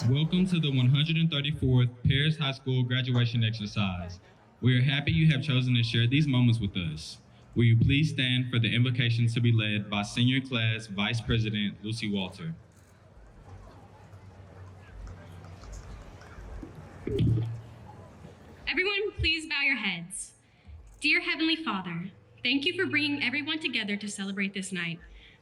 Welcome to the 134th Paris High School graduation exercise. We are happy you have chosen to share these moments with us. Will you please stand for the invocation to be led by Senior Class Vice President Lucy Walter. Everyone, please bow your heads. Dear Heavenly Father, thank you for bringing everyone together to celebrate this night.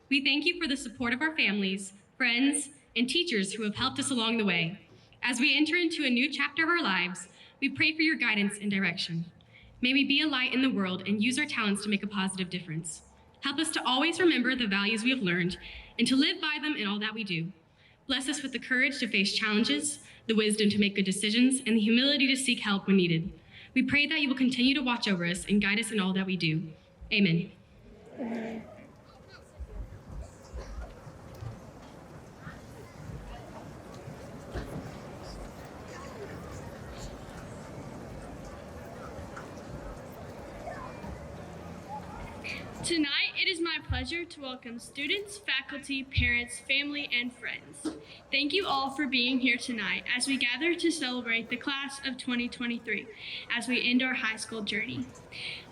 We thank you for the support of our families, friends, and teachers who have helped us along the way. As we enter into a new chapter of our lives, we pray for your guidance and direction. May we be a light in the world and use our talents to make a positive difference. Help us to always remember the values we have learned and to live by them in all that we do. Bless us with the courage to face challenges, the wisdom to make good decisions, and the humility to seek help when needed. We pray that you will continue to watch over us and guide us in all that we do. Amen. Tonight, it is my pleasure to welcome students, faculty, parents, family, and friends. Thank you all for being here tonight as we gather to celebrate the class of 2023 as we end our high school journey.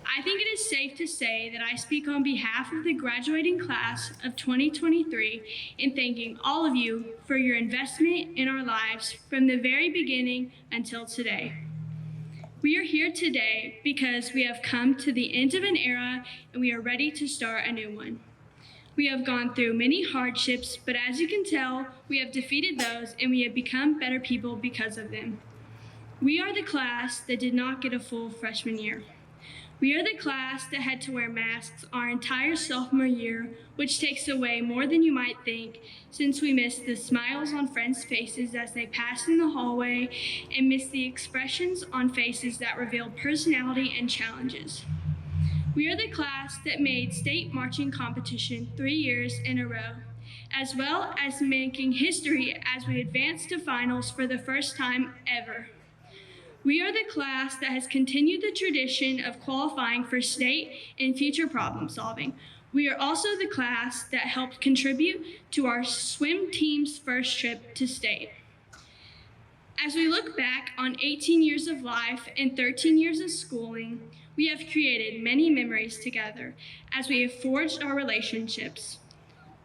I think it is safe to say that I speak on behalf of the graduating class of 2023 in thanking all of you for your investment in our lives from the very beginning until today. We are here today because we have come to the end of an era and we are ready to start a new one. We have gone through many hardships, but as you can tell, we have defeated those and we have become better people because of them. We are the class that did not get a full freshman year. We are the class that had to wear masks our entire sophomore year, which takes away more than you might think, since we missed the smiles on friends' faces as they passed in the hallway and missed the expressions on faces that revealed personality and challenges. We are the class that made state marching competition 3 years in a row, as well as making history as we advanced to finals for the first time ever. We are the class that has continued the tradition of qualifying for state and future problem solving. We are also the class that helped contribute to our swim team's first trip to state. As we look back on 18 years of life and 13 years of schooling, we have created many memories together as we have forged our relationships.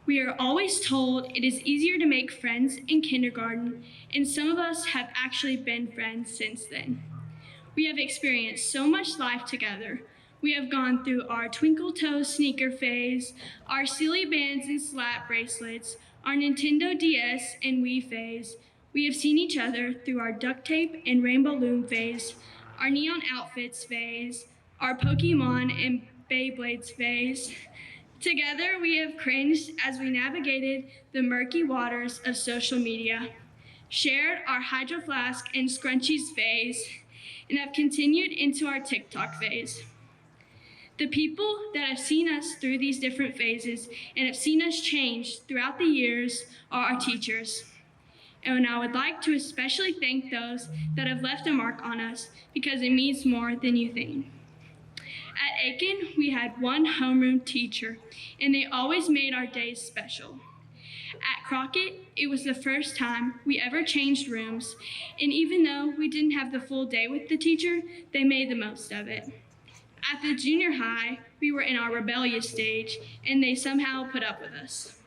We are always told it is easier to make friends in kindergarten, and some of us have actually been friends since then. We have experienced so much life together. We have gone through our twinkle toe sneaker phase, our silly bands and slap bracelets, our Nintendo DS and Wii phase. We have seen each other through our duct tape and rainbow loom phase, our neon outfits phase, our Pokemon and Beyblades phase. Together, we have cringed as we navigated the murky waters of social media, shared our Hydro Flask and Scrunchies phase, and have continued into our TikTok phase. The people that have seen us through these different phases and have seen us change throughout the years are our teachers. And I would like to especially thank those that have left a mark on us because it means more than you think. At Aiken, we had one homeroom teacher, and they always made our days special. At Crockett, it was the first time we ever changed rooms, and even though we didn't have the full day with the teacher, they made the most of it. At the junior high, we were in our rebellious stage, and they somehow put up with us.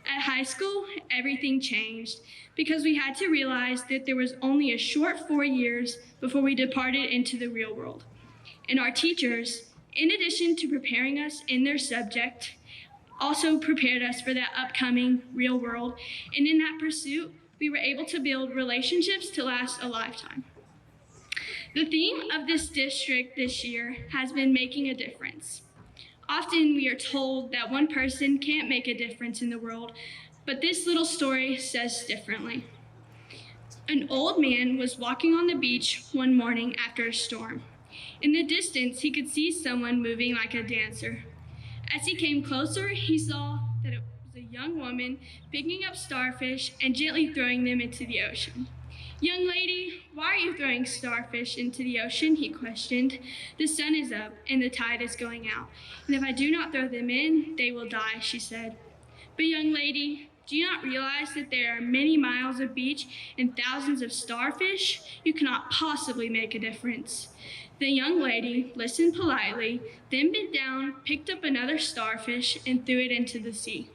At high school, everything changed because we had to realize that there was only a short 4 years before we departed into the real world. And our teachers, in addition to preparing us in their subject, also prepared us for that upcoming real world. And in that pursuit, we were able to build relationships to last a lifetime. The theme of this district this year has been making a difference. Often we are told that one person can't make a difference in the world, but this little story says differently. An old man was walking on the beach one morning after a storm. In the distance, he could see someone moving like a dancer. As he came closer, he saw that it was a young woman picking up starfish and gently throwing them into the ocean. "Young lady, why are you throwing starfish into the ocean?" he questioned. "The sun is up and the tide is going out, and if I do not throw them in, they will die," she said. "But young lady, Do you not realize that there are many miles of beach and thousands of starfish? You cannot possibly make a difference. The young lady listened politely, then bent down, picked up another starfish, and threw it into the sea.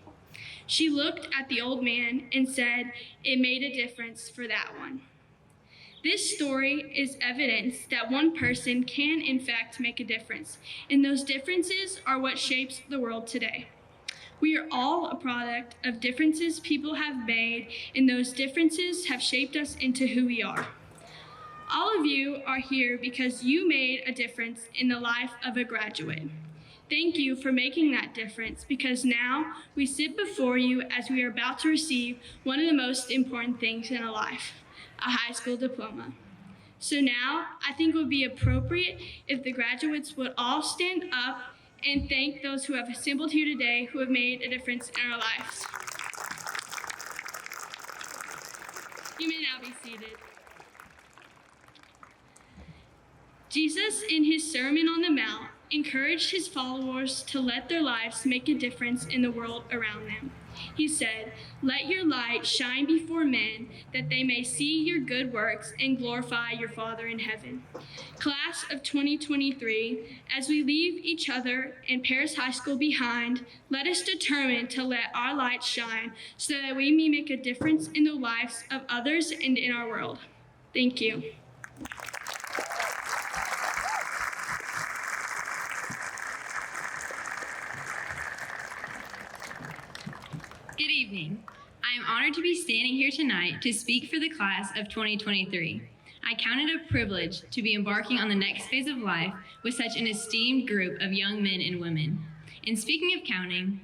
She looked at the old man and said, "It made a difference for that one." This story is evidence that one person can in fact make a difference, and those differences are what shapes the world today. We are all a product of differences people have made, and those differences have shaped us into who we are. All of you are here because you made a difference in the life of a graduate. Thank you for making that difference, because now we sit before you as we are about to receive one of the most important things in a life, a high school diploma. So now I think it would be appropriate if the graduates would all stand up and thank those who have assembled here today who have made a difference in our lives. You may now be seated. Jesus, in his Sermon on the Mount, encouraged his followers to let their lives make a difference in the world around them. He said, "Let your light shine before men, that they may see your good works and glorify your Father in heaven." Class of 2023, as we leave each other and Paris High School behind, let us determine to let our light shine so that we may make a difference in the lives of others and in our world. Thank you. Good evening. I am honored to be standing here tonight to speak for the class of 2023. I count it a privilege to be embarking on the next phase of life with such an esteemed group of young men and women. And speaking of counting,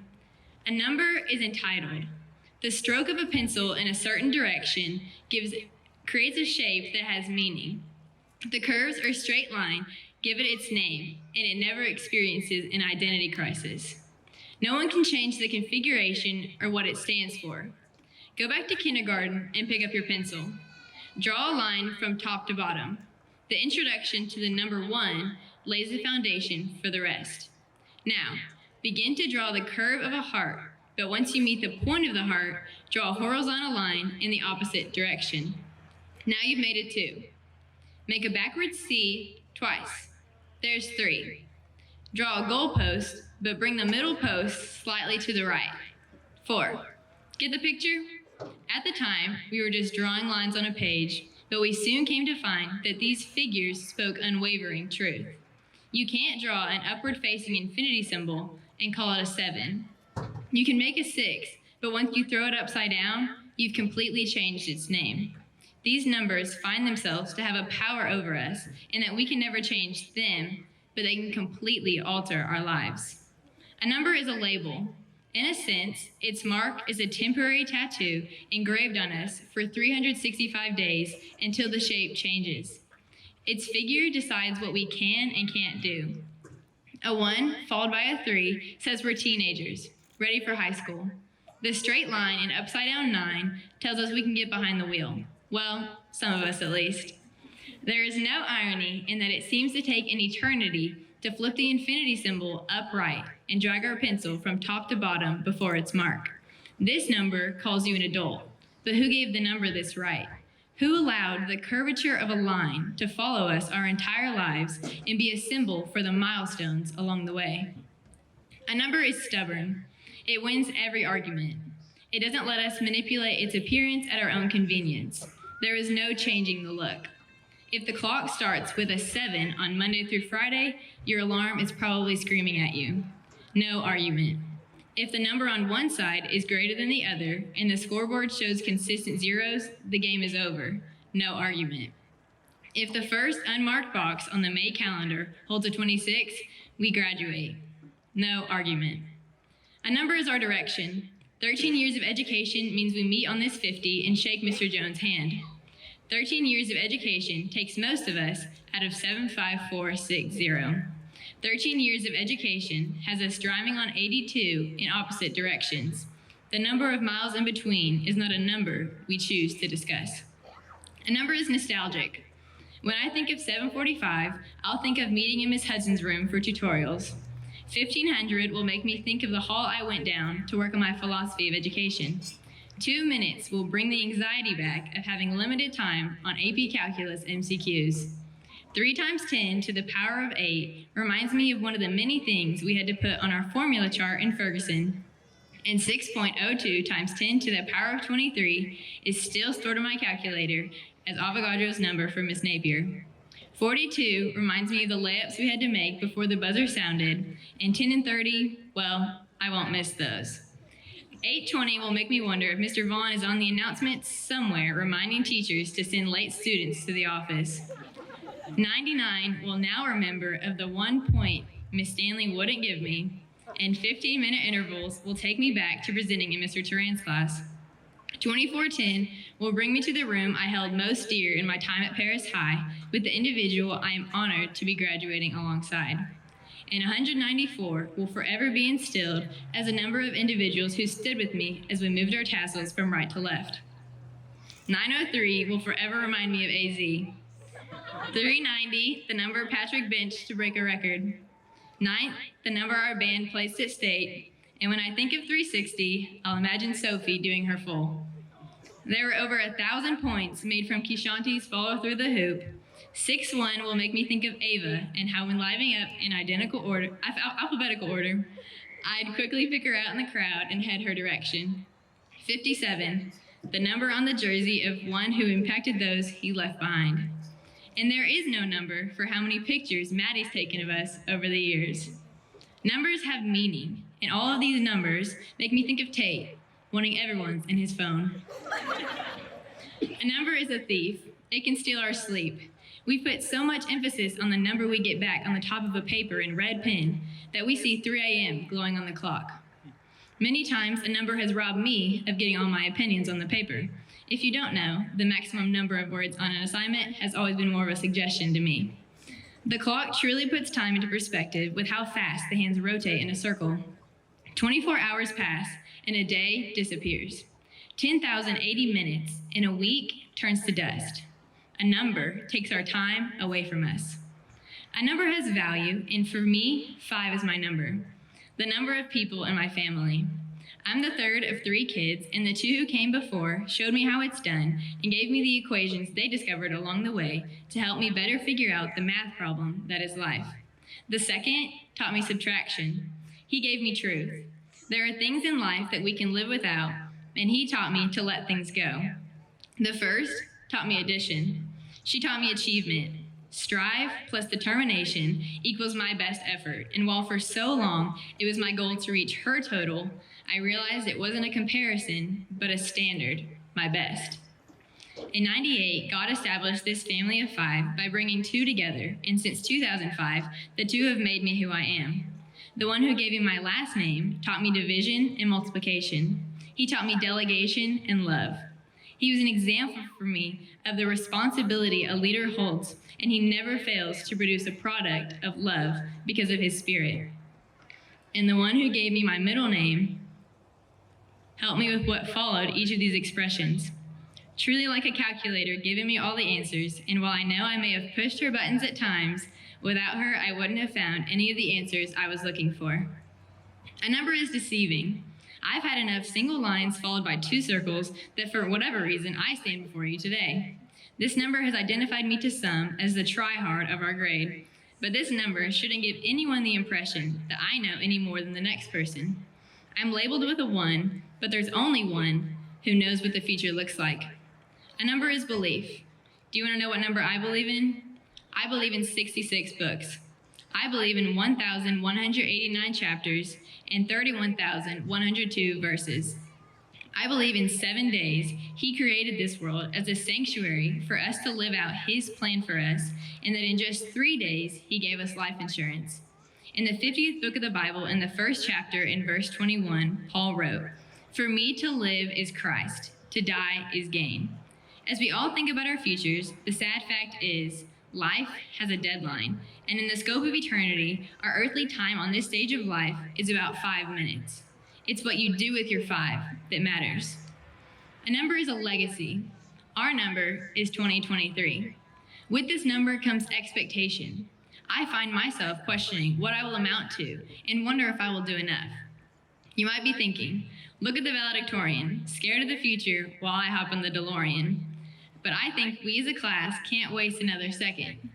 a number is entitled. The stroke of a pencil in a certain direction creates a shape that has meaning. The curves or straight line give it its name, and it never experiences an identity crisis. No one can change the configuration or what it stands for. Go back to kindergarten and pick up your pencil. Draw a line from top to bottom. The introduction to the number 1 lays the foundation for the rest. Now, begin to draw the curve of a heart, but once you meet the point of the heart, draw a horizontal line in the opposite direction. Now you've made it 2. Make a backwards C twice. There's 3. Draw a goalpost, but bring the middle post slightly to the right. 4. Get the picture? At the time, we were just drawing lines on a page, but we soon came to find that these figures spoke unwavering truth. You can't draw an upward-facing infinity symbol and call it a 7. You can make a 6, but once you throw it upside down, you've completely changed its name. These numbers find themselves to have a power over us, and that we can never change them, but they can completely alter our lives. A number is a label. In a sense, its mark is a temporary tattoo engraved on us for 365 days until the shape changes. Its figure decides what we can and can't do. A 1 followed by a 3 says we're teenagers, ready for high school. The straight line in upside down 9 tells us we can get behind the wheel. Well, some of us at least. There is no irony in that it seems to take an eternity to flip the infinity symbol upright and drag our pencil from top to bottom before its mark. This number calls you an adult, but who gave the number this right? Who allowed the curvature of a line to follow us our entire lives and be a symbol for the milestones along the way? A number is stubborn. It wins every argument. It doesn't let us manipulate its appearance at our own convenience. There is no changing the look. If the clock starts with a 7 on Monday through Friday, your alarm is probably screaming at you. No argument. If the number on one side is greater than the other and the scoreboard shows consistent zeros, the game is over. No argument. If the first unmarked box on the May calendar holds a 26, we graduate. No argument. A number is our direction. 13 years of education means we meet on this 50 and shake Mr. Jones' hand. 13 years of education takes most of us out of 75460. 13 years of education has us driving on 82 in opposite directions. The number of miles in between is not a number we choose to discuss. A number is nostalgic. When I think of 745, I'll think of meeting in Miss Hudson's room for tutorials. 1500 will make me think of the hall I went down to work on my philosophy of education. 2 minutes will bring the anxiety back of having limited time on AP Calculus MCQs. 3 times 10 to the power of 8 reminds me of one of the many things we had to put on our formula chart in Ferguson. And 6.02 times 10 to the power of 23 is still stored in my calculator as Avogadro's number for Miss Napier. 42 reminds me of the layups we had to make before the buzzer sounded, and 10 and 30, well, I won't miss those. 8:20 will make me wonder if Mr. Vaughn is on the announcement somewhere reminding teachers to send late students to the office. 99 will now remember of the 1 point Miss Stanley wouldn't give me, and 15-minute intervals will take me back to presenting in Mr. Turan's class. 2410 will bring me to the room I held most dear in my time at Paris High with the individual I am honored to be graduating alongside. And 194 will forever be instilled as a number of individuals who stood with me as we moved our tassels from right to left. 903 will forever remind me of AZ. 390, the number Patrick benched to break a record. 9th, the number our band placed at state. And when I think of 360, I'll imagine Sophie doing her full. There were over 1,000 points made from Kishanti's follow through the hoop. 6-1 will make me think of Ava and how when lining up in alphabetical order, I'd quickly pick her out in the crowd and head her direction. 57, the number on the jersey of one who impacted those he left behind. And there is no number for how many pictures Maddie's taken of us over the years. Numbers have meaning, and all of these numbers make me think of Tate, wanting everyone's in his phone. A number is a thief. It can steal our sleep. We put so much emphasis on the number we get back on the top of a paper in red pen that we see 3 a.m. glowing on the clock. Many times, a number has robbed me of getting all my opinions on the paper. If you don't know, the maximum number of words on an assignment has always been more of a suggestion to me. The clock truly puts time into perspective with how fast the hands rotate in a circle. 24 hours pass, and a day disappears. 10,080 minutes in a week turns to dust. A number takes our time away from us. A number has value, and for me, 5 is my number. The number of people in my family. I'm the third of 3 kids, and the 2 who came before showed me how it's done and gave me the equations they discovered along the way to help me better figure out the math problem that is life. The second taught me subtraction. He gave me truth. There are things in life that we can live without, and he taught me to let things go. The first taught me addition. She taught me achievement. Strive plus determination equals my best effort, and while for so long it was my goal to reach her total, I realized it wasn't a comparison, but a standard, my best. In '98, God established this family of 5 by bringing 2 together, and since 2005, the 2 have made me who I am. The one who gave me my last name taught me division and multiplication. He taught me delegation and love. He was an example for me of the responsibility a leader holds, and he never fails to produce a product of love because of his spirit. And the one who gave me my middle name helped me with what followed each of these expressions. Truly like a calculator, giving me all the answers, and while I know I may have pushed her buttons at times, without her I wouldn't have found any of the answers I was looking for. A number is deceiving. I've had enough single lines followed by 2 circles that for whatever reason I stand before you today. This number has identified me to some as the try-hard of our grade, but this number shouldn't give anyone the impression that I know any more than the next person. I'm labeled with a 1, but there's only one who knows what the future looks like. A number is belief. Do you want to know what number I believe in? I believe in 66 books. I believe in 1,189 chapters and 31,102 verses. I believe in 7 days, he created this world as a sanctuary for us to live out his plan for us, and that in just 3 days, he gave us life insurance. In the 50th book of the Bible, in the 1st chapter, in verse 21, Paul wrote, "For me to live is Christ, to die is gain." As we all think about our futures, the sad fact is, life has a deadline, and in the scope of eternity, our earthly time on this stage of life is about 5 minutes. It's what you do with your 5 that matters. A number is a legacy. Our number is 2023. With this number comes expectation. I find myself questioning what I will amount to and wonder if I will do enough. You might be thinking, Look at the valedictorian, scared of the future while I hop in the DeLorean. But I think we as a class can't waste another second.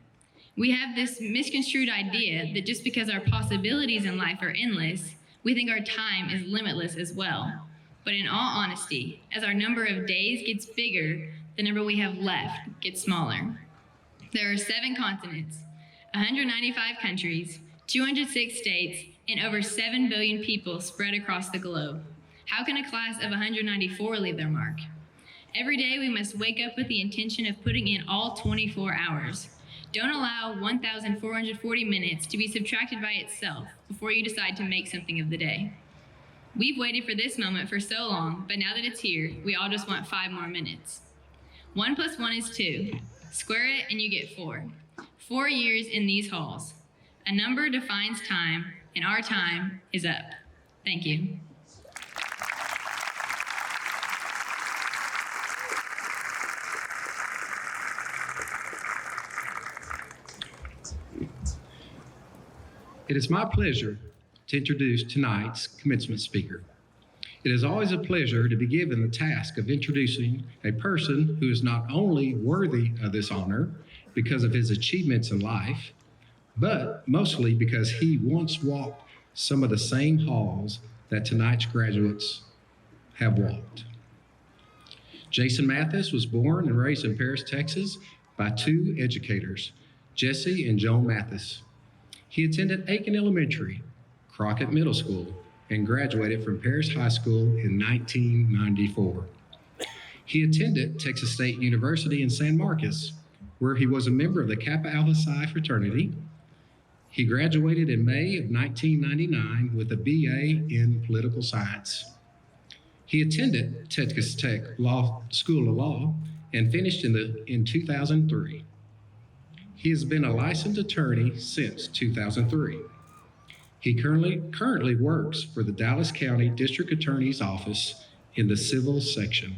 We have this misconstrued idea that just because our possibilities in life are endless, we think our time is limitless as well. But in all honesty, as our number of days gets bigger, the number we have left gets smaller. There are 7 continents, 195 countries, 206 states, and over 7 billion people spread across the globe. How can a class of 194 leave their mark? Every day we must wake up with the intention of putting in all 24 hours. Don't allow 1,440 minutes to be subtracted by itself before you decide to make something of the day. We've waited for this moment for so long, but now that it's here, we all just want 5 more minutes. 1 + 1 is 2. Square it and you get 4. 4 years in these halls. A number defines time, and our time is up. Thank you. It is my pleasure to introduce tonight's commencement speaker. It is always a pleasure to be given the task of introducing a person who is not only worthy of this honor because of his achievements in life, but mostly because he once walked some of the same halls that tonight's graduates have walked. Jason Mathis was born and raised in Paris, Texas by 2 educators, Jesse and Joan Mathis. He attended Aiken Elementary, Crockett Middle School, and graduated from Paris High School in 1994. He attended Texas State University in San Marcos, where he was a member of the Kappa Alpha Psi fraternity. He graduated in May of 1999 with a BA in political science. He attended Texas Tech School of Law and finished in 2003. He has been a licensed attorney since 2003. He currently works for the Dallas County District Attorney's Office in the Civil Section.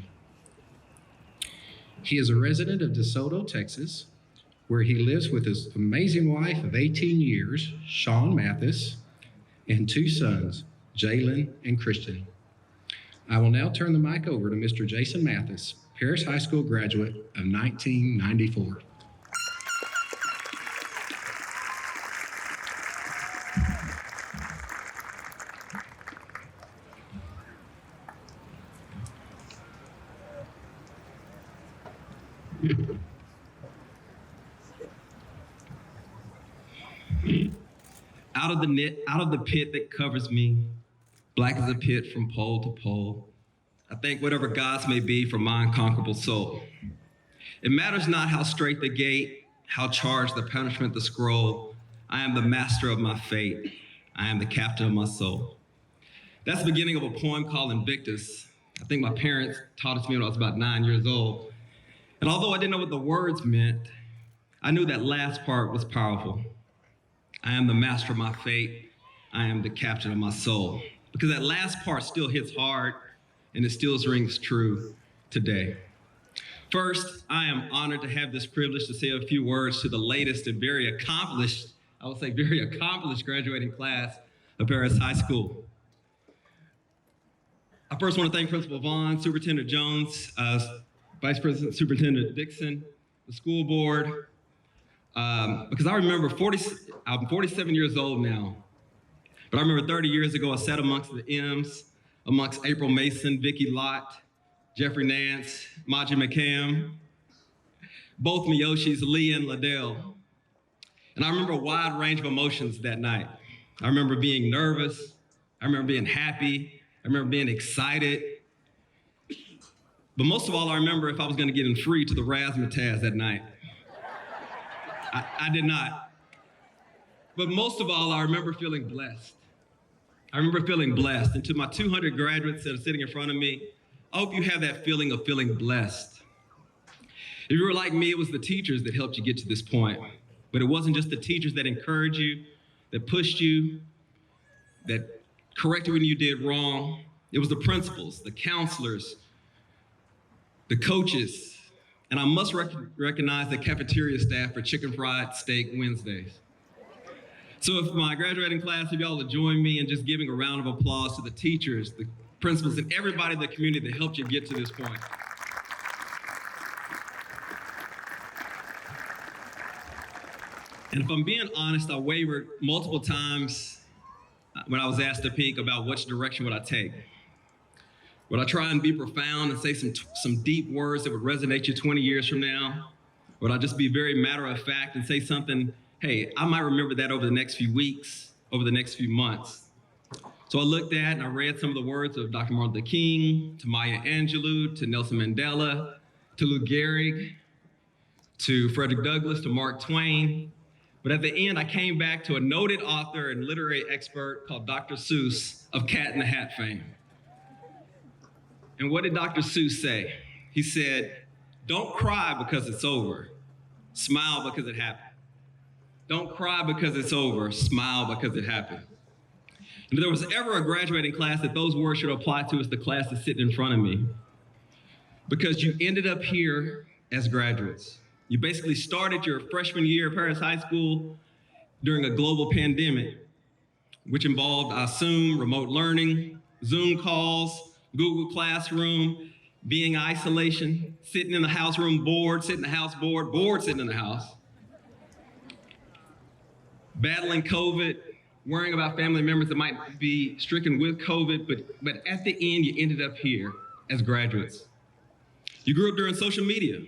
He is a resident of DeSoto, Texas, where he lives with his amazing wife of 18 years, Sean Mathis, and 2 sons, Jalen and Christian. I will now turn the mic over to Mr. Jason Mathis, Paris High School graduate of 1994. Out of the pit that covers me, black as a pit from pole to pole, I thank whatever gods may be for my unconquerable soul. It matters not how straight the gate, how charged the punishment, the scroll. I am the master of my fate. I am the captain of my soul. That's the beginning of a poem called Invictus. I think my parents taught it to me when I was about 9 years old. And although I didn't know what the words meant, I knew that last part was powerful. I am the master of my fate. I am the captain of my soul. Because that last part still hits hard and it still rings true today. First, I am honored to have this privilege to say a few words to the latest and very accomplished graduating class of Paris High School. I first want to thank Principal Vaughn, Superintendent Jones, Vice President Superintendent Dixon, the school board, because I remember I'm 47 years old now, but I remember 30 years ago I sat amongst the M's, amongst April Mason, Vicki Lott, Jeffrey Nance, Maji McCam, both Miyoshis, Lee and Liddell. And I remember a wide range of emotions that night. I remember being nervous, I remember being happy, I remember being excited. But most of all, I remember if I was gonna get in free to the razzmatazz that night. I did not. But most of all, I remember feeling blessed. I remember feeling blessed. And to my 200 graduates that are sitting in front of me, I hope you have that feeling of feeling blessed. If you were like me, it was the teachers that helped you get to this point. But it wasn't just the teachers that encouraged you, that pushed you, that corrected when you did wrong. It was the principals, the counselors, the coaches, and I must recognize the cafeteria staff for chicken fried steak Wednesdays. So if my graduating class, if y'all will join me in just giving a round of applause to the teachers, the principals, and everybody in the community that helped you get to this point. And if I'm being honest, I wavered multiple times when I was asked to pick about which direction would I take. Would I try and be profound and say some deep words that would resonate you 20 years from now? Would I just be very matter of fact and say something, hey, I might remember that over the next few weeks, over the next few months? So I looked at and I read some of the words of Dr. Martin Luther King, to Maya Angelou, to Nelson Mandela, to Lou Gehrig, to Frederick Douglass, to Mark Twain. But at the end, I came back to a noted author and literary expert called Dr. Seuss of Cat in the Hat fame. And what did Dr. Seuss say? He said, don't cry because it's over. Smile because it happened. Don't cry because it's over. Smile because it happened. And if there was ever a graduating class that those words should apply to, it's the class that's sitting in front of me. Because you ended up here as graduates. You basically started your freshman year at Paris High School during a global pandemic, which involved, I assume, remote learning, Zoom calls, Google Classroom, being in isolation, sitting in the house room bored, sitting in the house bored, bored sitting in the house, battling COVID, worrying about family members that might be stricken with COVID, but at the end, you ended up here as graduates. You grew up during social media.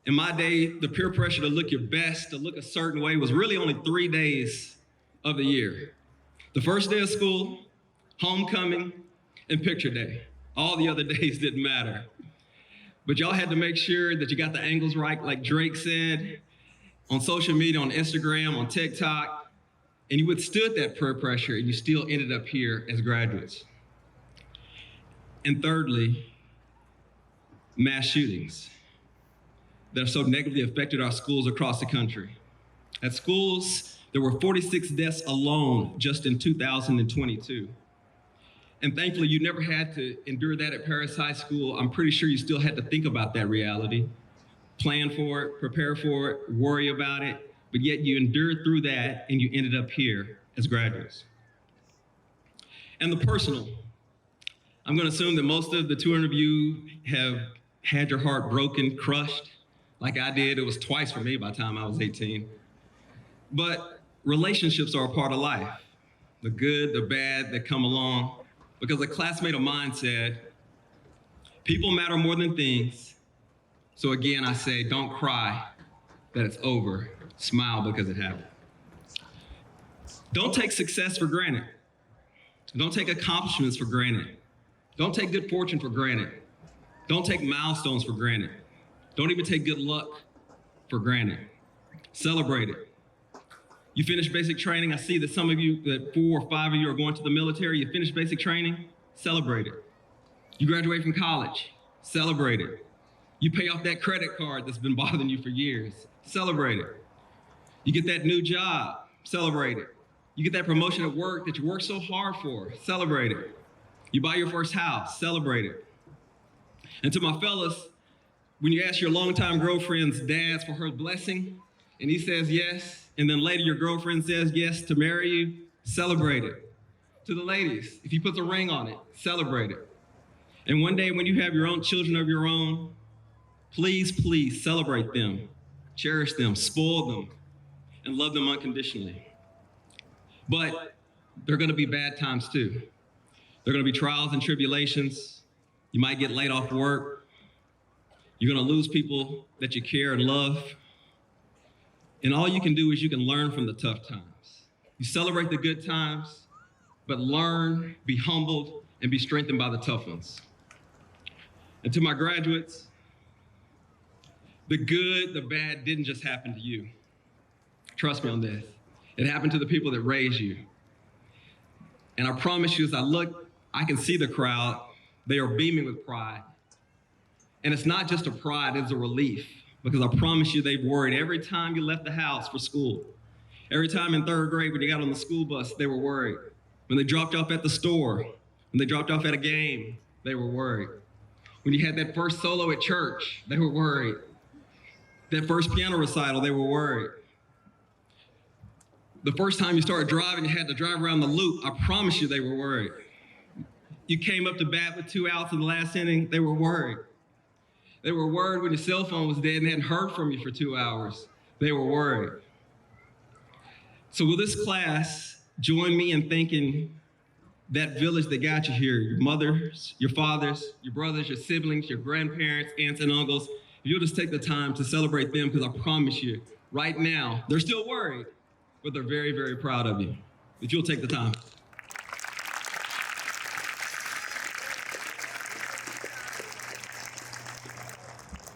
In my day, the peer pressure to look your best, to look a certain way, was really only 3 days of the year. The first day of school, homecoming, and picture day. All the other days didn't matter. But y'all had to make sure that you got the angles right, like Drake said, on social media, on Instagram, on TikTok, and you withstood that peer pressure and you still ended up here as graduates. And thirdly, mass shootings that have so negatively affected our schools across the country. At schools, there were 46 deaths alone just in 2022. And thankfully, you never had to endure that at Paris High School. I'm pretty sure you still had to think about that reality, plan for it, prepare for it, worry about it, but yet you endured through that and you ended up here as graduates. And the personal. I'm gonna assume that most of the 200 of you have had your heart broken, crushed, like I did. It was twice for me by the time I was 18. But relationships are a part of life, the good, the bad that come along. Because a classmate of mine said, people matter more than things. So again, I say, don't cry that it's over. Smile because it happened. Don't take success for granted. Don't take accomplishments for granted. Don't take good fortune for granted. Don't take milestones for granted. Don't even take good luck for granted. Celebrate it. You finish basic training. I see that some of you, that 4 or 5 of you are going to the military. You finish basic training, celebrate it. You graduate from college, celebrate it. You pay off that credit card that's been bothering you for years, celebrate it. You get that new job, celebrate it. You get that promotion at work that you worked so hard for, celebrate it. You buy your first house, celebrate it. And to my fellas, when you ask your longtime girlfriend's dads for her blessing, and he says yes, and then later your girlfriend says yes to marry you, celebrate it. To the ladies, if he puts a ring on it, celebrate it. And one day when you have your own children of your own, please, please celebrate them, cherish them, spoil them, and love them unconditionally. But there are gonna be bad times too. There are gonna be trials and tribulations. You might get laid off work. You're gonna lose people that you care and love. And all you can do is you can learn from the tough times. You celebrate the good times, but learn, be humbled, and be strengthened by the tough ones. And to my graduates, the good, the bad didn't just happen to you. Trust me on this. It happened to the people that raised you. And I promise you, as I look, I can see the crowd. They are beaming with pride. And it's not just a pride, it's a relief. Because I promise you, they've worried every time you left the house for school. Every time in 3rd grade when you got on the school bus, they were worried. When they dropped you off at the store, when they dropped you off at a game, they were worried. When you had that first solo at church, they were worried. That first piano recital, they were worried. The first time you started driving, you had to drive around the loop, I promise you they were worried. you came up to bat with 2 outs in the last inning, they were worried. They were worried when your cell phone was dead and hadn't heard from you for 2 hours. They were worried. So will this class join me in thanking that village that got you here, your mothers, your fathers, your brothers, your siblings, your grandparents, aunts and uncles? If you'll just take the time to celebrate them, because I promise you, right now, they're still worried, but they're very, very proud of you. If you'll take the time.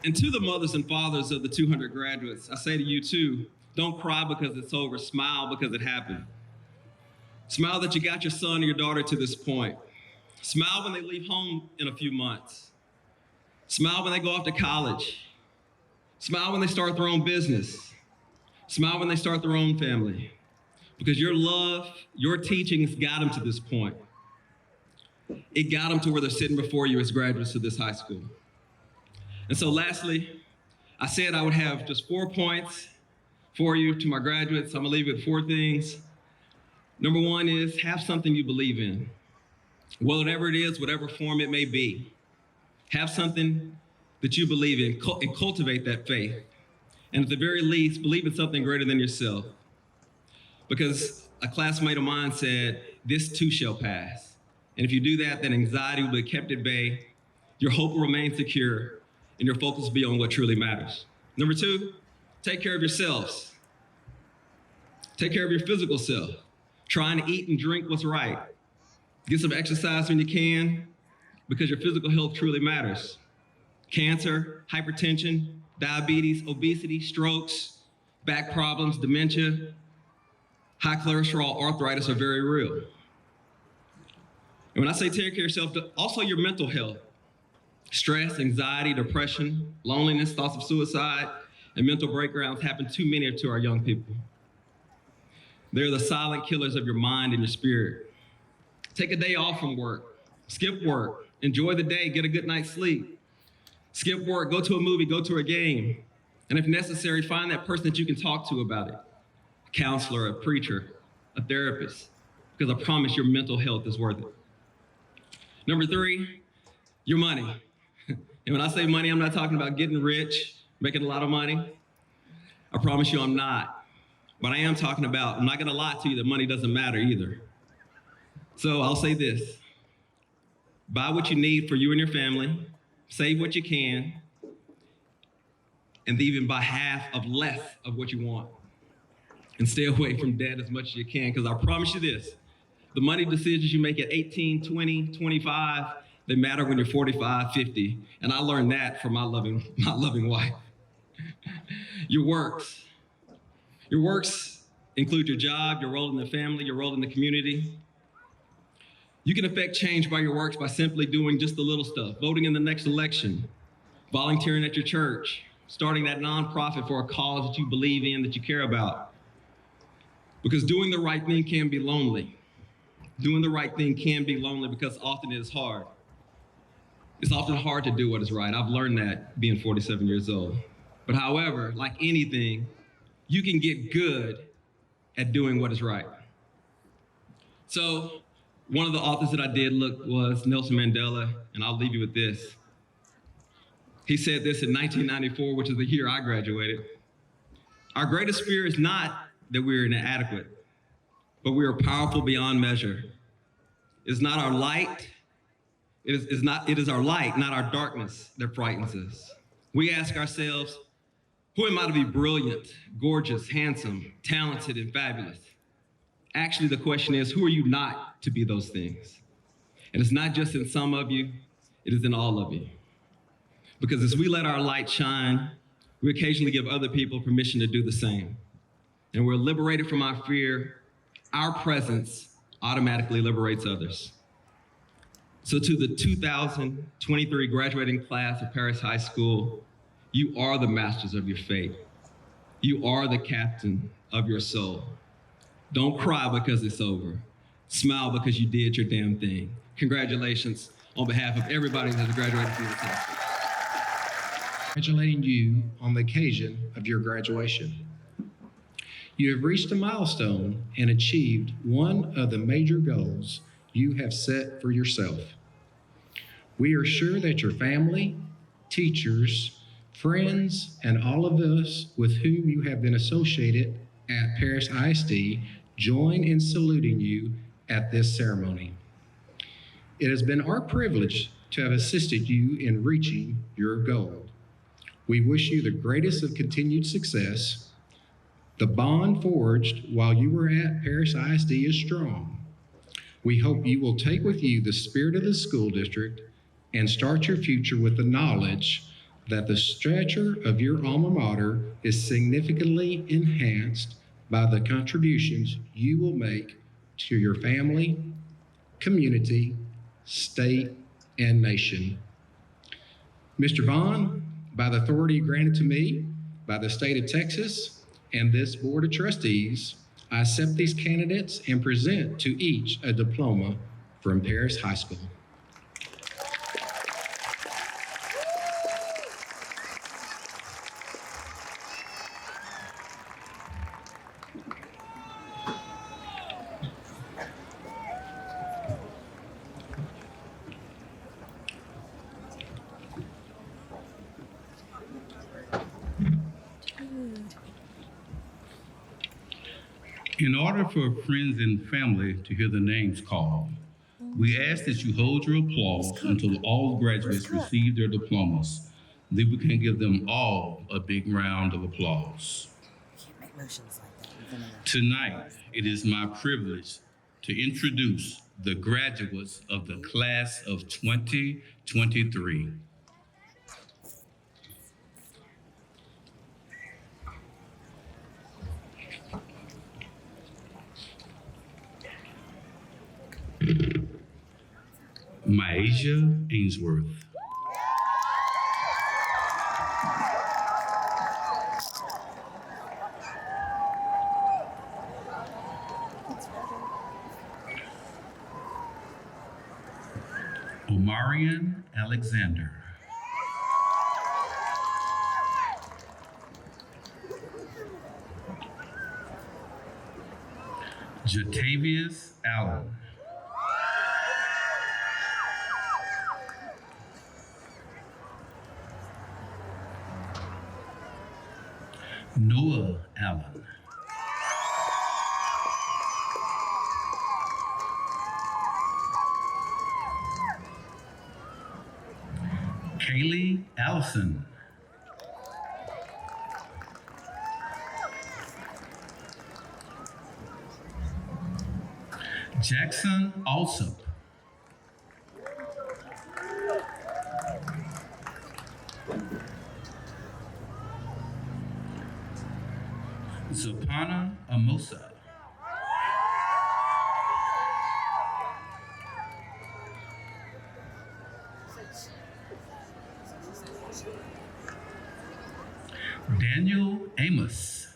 And to the mothers and fathers of the 200 graduates, I say to you too, don't cry because it's over, smile because it happened. Smile that you got your son or your daughter to this point. Smile when they leave home in a few months. Smile when they go off to college. Smile when they start their own business. Smile when they start their own family. Because your love, your teachings got them to this point. It got them to where they're sitting before you as graduates of this high school. And so lastly, I said I would have just 4 points for you to my graduates. I'm gonna leave you with 4 things. Number 1 is have something you believe in. Whatever it is, whatever form it may be. Have something that you believe in and cultivate that faith. And at the very least, believe in something greater than yourself. Because a classmate of mine said, this too shall pass. And if you do that, then anxiety will be kept at bay, your hope will remain secure, and your focus will be on what truly matters. Number 2, take care of yourselves. Take care of your physical self. Trying to eat and drink what's right. Get some exercise when you can, because your physical health truly matters. Cancer, hypertension, diabetes, obesity, strokes, back problems, dementia, high cholesterol, arthritis are very real. And when I say take care of yourself, also your mental health. Stress, anxiety, depression, loneliness, thoughts of suicide, and mental breakdowns happen too many to our young people. They're the silent killers of your mind and your spirit. Take a day off from work, skip work, enjoy the day, get a good night's sleep. Skip work, go to a movie, go to a game. And if necessary, find that person that you can talk to about it. A counselor, a preacher, a therapist, because I promise your mental health is worth it. Number 3, your money. And when I say money, I'm not talking about getting rich, making a lot of money. I promise you I'm not. But I am talking about, I'm not gonna lie to you that money doesn't matter either. So I'll say this. Buy what you need for you and your family, save what you can, and even buy half of less of what you want. And stay away from debt as much as you can, because I promise you this, the money decisions you make at 18, 20, 25, they matter when you're 45, 50. And I learned that from my loving wife. Your works. Your works include your job, your role in the family, your role in the community. You can affect change by your works by simply doing just the little stuff, voting in the next election, volunteering at your church, starting that nonprofit for a cause that you believe in, that you care about. Because doing the right thing can be lonely. Doing the right thing can be lonely because often it is hard. It's often hard to do what is right. I've learned that being 47 years old. But however, like anything, you can get good at doing what is right. So one of the authors that I did look was Nelson Mandela, and I'll leave you with this. He said this in 1994, which is the year I graduated. Our greatest fear is not that we're inadequate, but we are powerful beyond measure. It's not our light, it is our light, not our darkness, that frightens us. We ask ourselves, who am I to be brilliant, gorgeous, handsome, talented, and fabulous? Actually, the question is, who are you not to be those things? And it's not just in some of you, it is in all of you. Because as we let our light shine, we occasionally give other people permission to do the same. And we're liberated from our fear. Our presence automatically liberates others. So to the 2023 graduating class of Paris High School, you are the masters of your fate. You are the captain of your soul. Don't cry because it's over. Smile because you did your damn thing. Congratulations on behalf of everybody that has graduated from this high school. Congratulating you on the occasion of your graduation. You have reached a milestone and achieved one of the major goals you have set for yourself. We are sure that your family, teachers, friends, and all of us with whom you have been associated at Paris ISD join in saluting you at this ceremony. It has been our privilege to have assisted you in reaching your goal. We wish you the greatest of continued success. The bond forged while you were at Paris ISD is strong. We hope you will take with you the spirit of the school district and start your future with the knowledge that the stature of your alma mater is significantly enhanced by the contributions you will make to your family, community, state, and nation. Mr. Vaughn, by the authority granted to me by the state of Texas and this Board of Trustees, I accept these candidates and present to each a diploma from Paris High School. In order for friends and family to hear the names called, we ask that you hold your applause until all graduates receive their diplomas. Then we can give them all a big round of applause. Tonight, it is my privilege to introduce the graduates of the class of 2023. Myasia Ainsworth. Omarion Alexander. Jatavius Allen. Noah Allen. Kaylee Allison. Jackson Alsop. Zapana Amosa. Daniel Amos.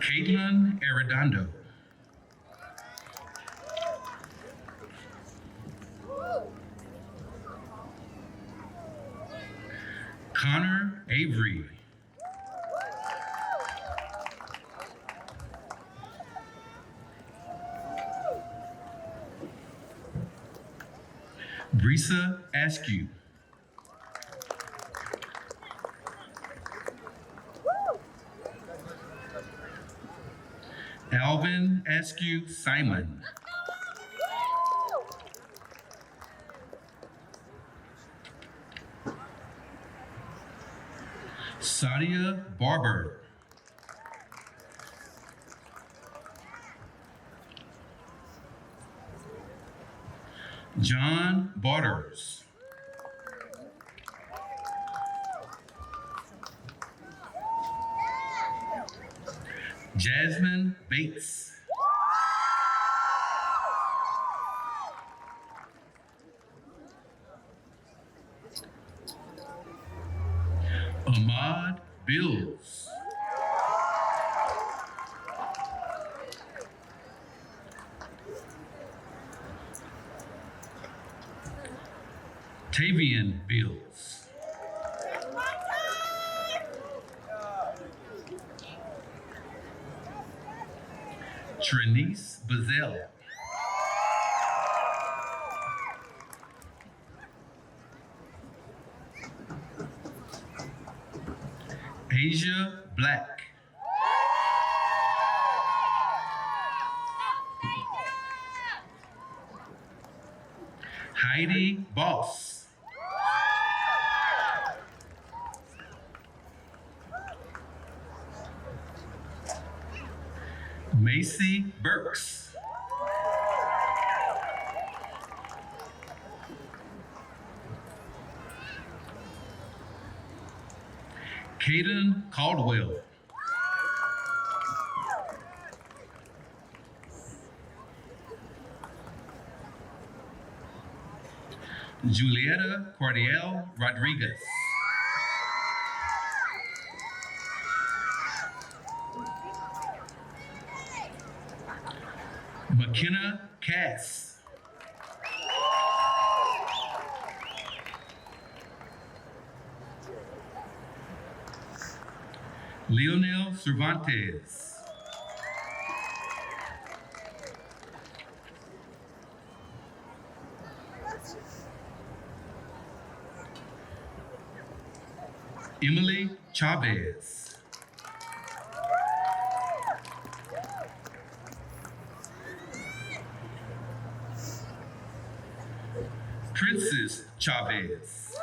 Caitlin Arredondo. Connor Avery. Brisa Askew. Alvin Askew Simon. Sadia Barber. John Borders. Jasmine Bates. Ahmad Bills. Tavian Bills. Trinice Bazell. Asia Black. Heidi Boss. Macy Burks. Caden Caldwell. Julieta Cordial Rodriguez. McKenna Cass. Leonel Cervantes. Emily Chavez. Princess Chavez.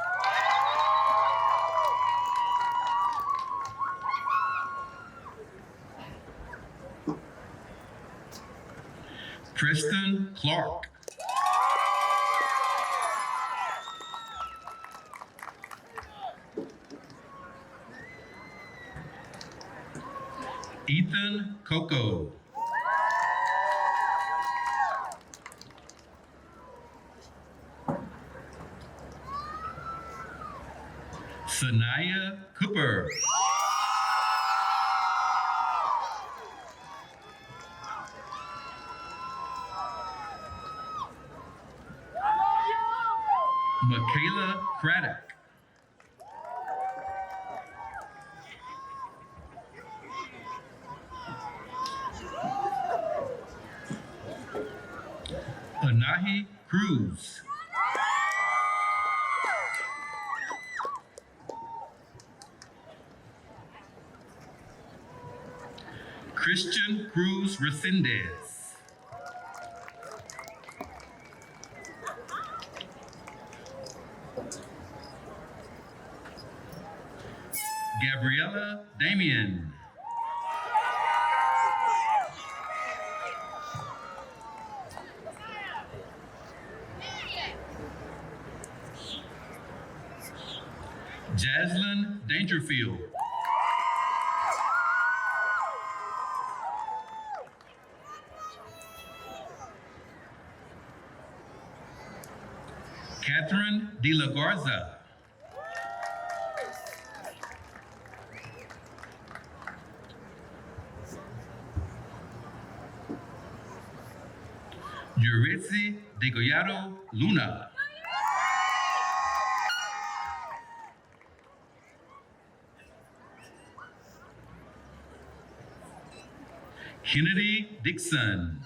Preston Clark. Ethan Coco. Sanaya Cooper. Michaela Craddock. Anahi Cruz. Christian Cruz Resendez. Gabriella Damian. Jaslyn Dangerfield. Catherine De La Garza. Yuritsi De Goyado Luna. Kennedy Dixon.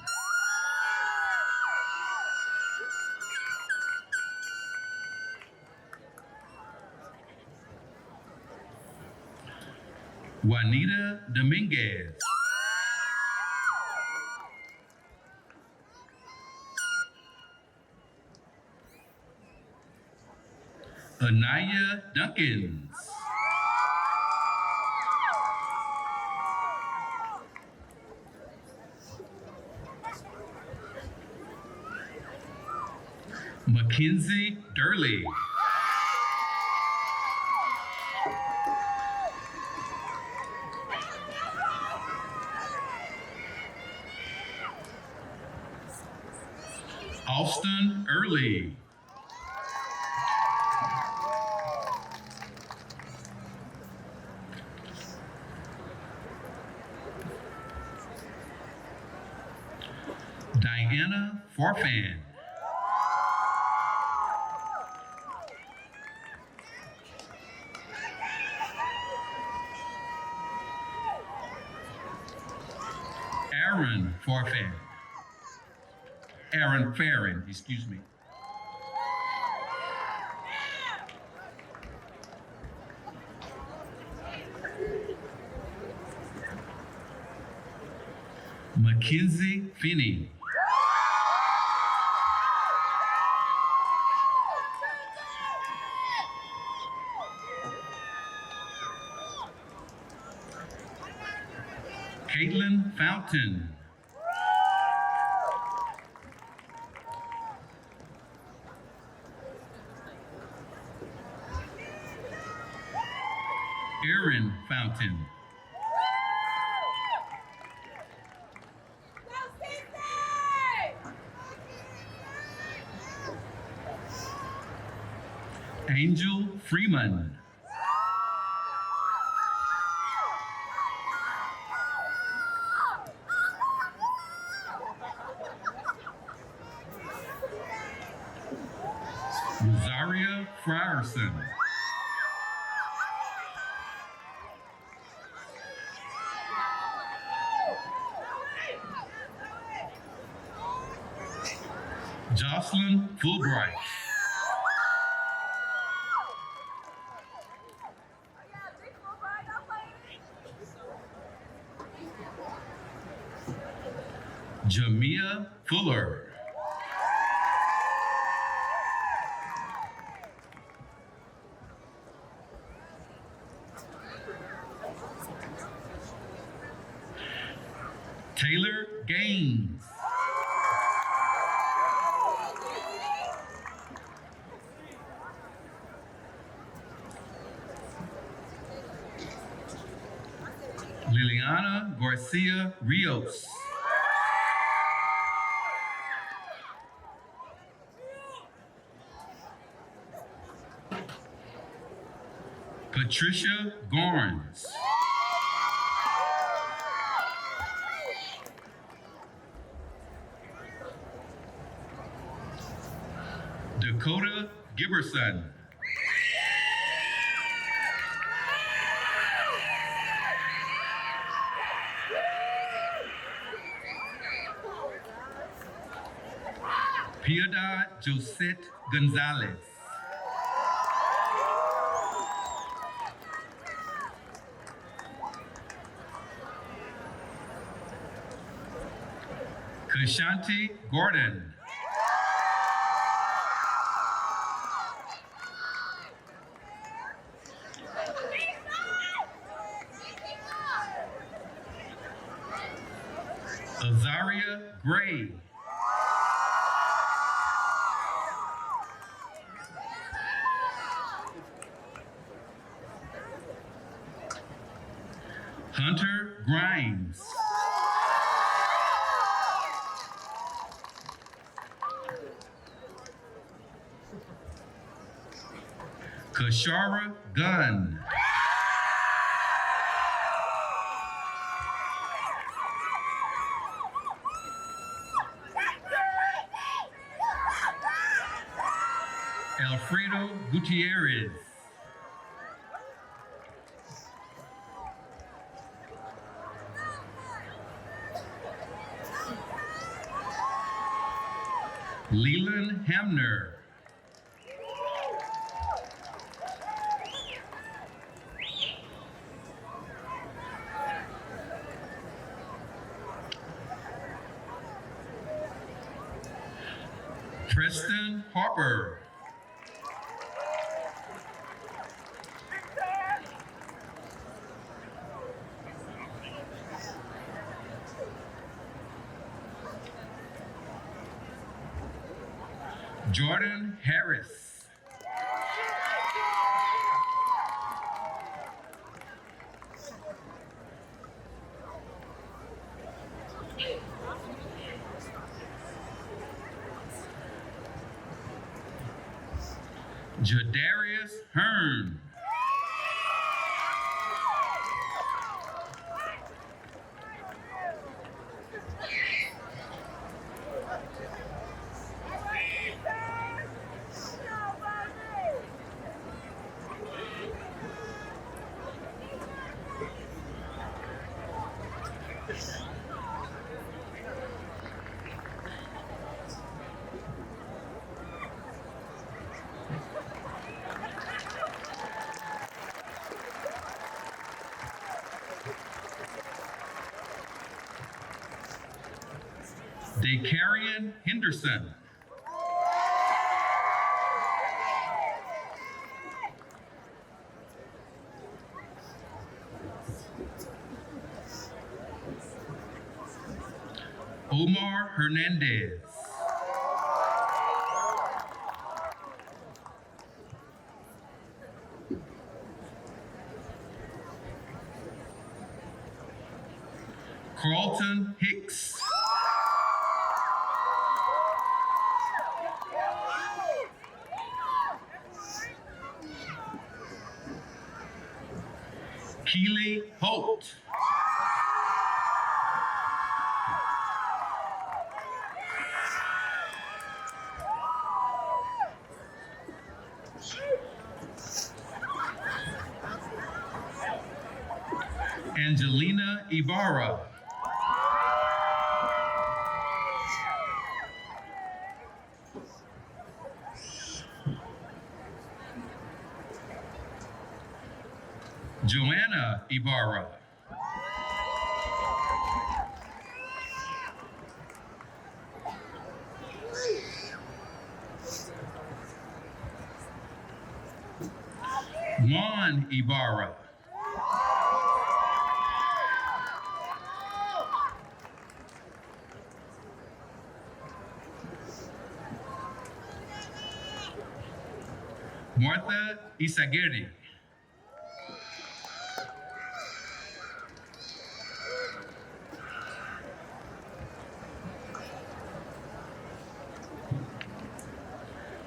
Juanita Dominguez. Anaya Dunkins. Mackenzie Durley. Austin Early. Diana Forfan. Aaron Farron, excuse me. Mackenzie Finney. Caitlin Fountain. Erin Fountain. Angel Freeman. Rosaria Frierson. Jocelyn Fulbright. Jamia Fuller. Taylor Gaines. Liliana Garcia Rios. Patricia Gorns. Dakota Giberson. Piedad Josette Gonzalez. Kashanti Gordon. Azaria Gray. Hunter Grimes. Kashara Gunn. Alfredo Gutierrez. Leland Hamner. Preston Harper. Jordan Harris. Jadarius Hearn. Dakarian Henderson. Omar Hernandez. Carlton Hicks. Keely Holt. Angelina Ibarra. Joanna Ibarra. Juan Ibarra. Martha Isaguirre.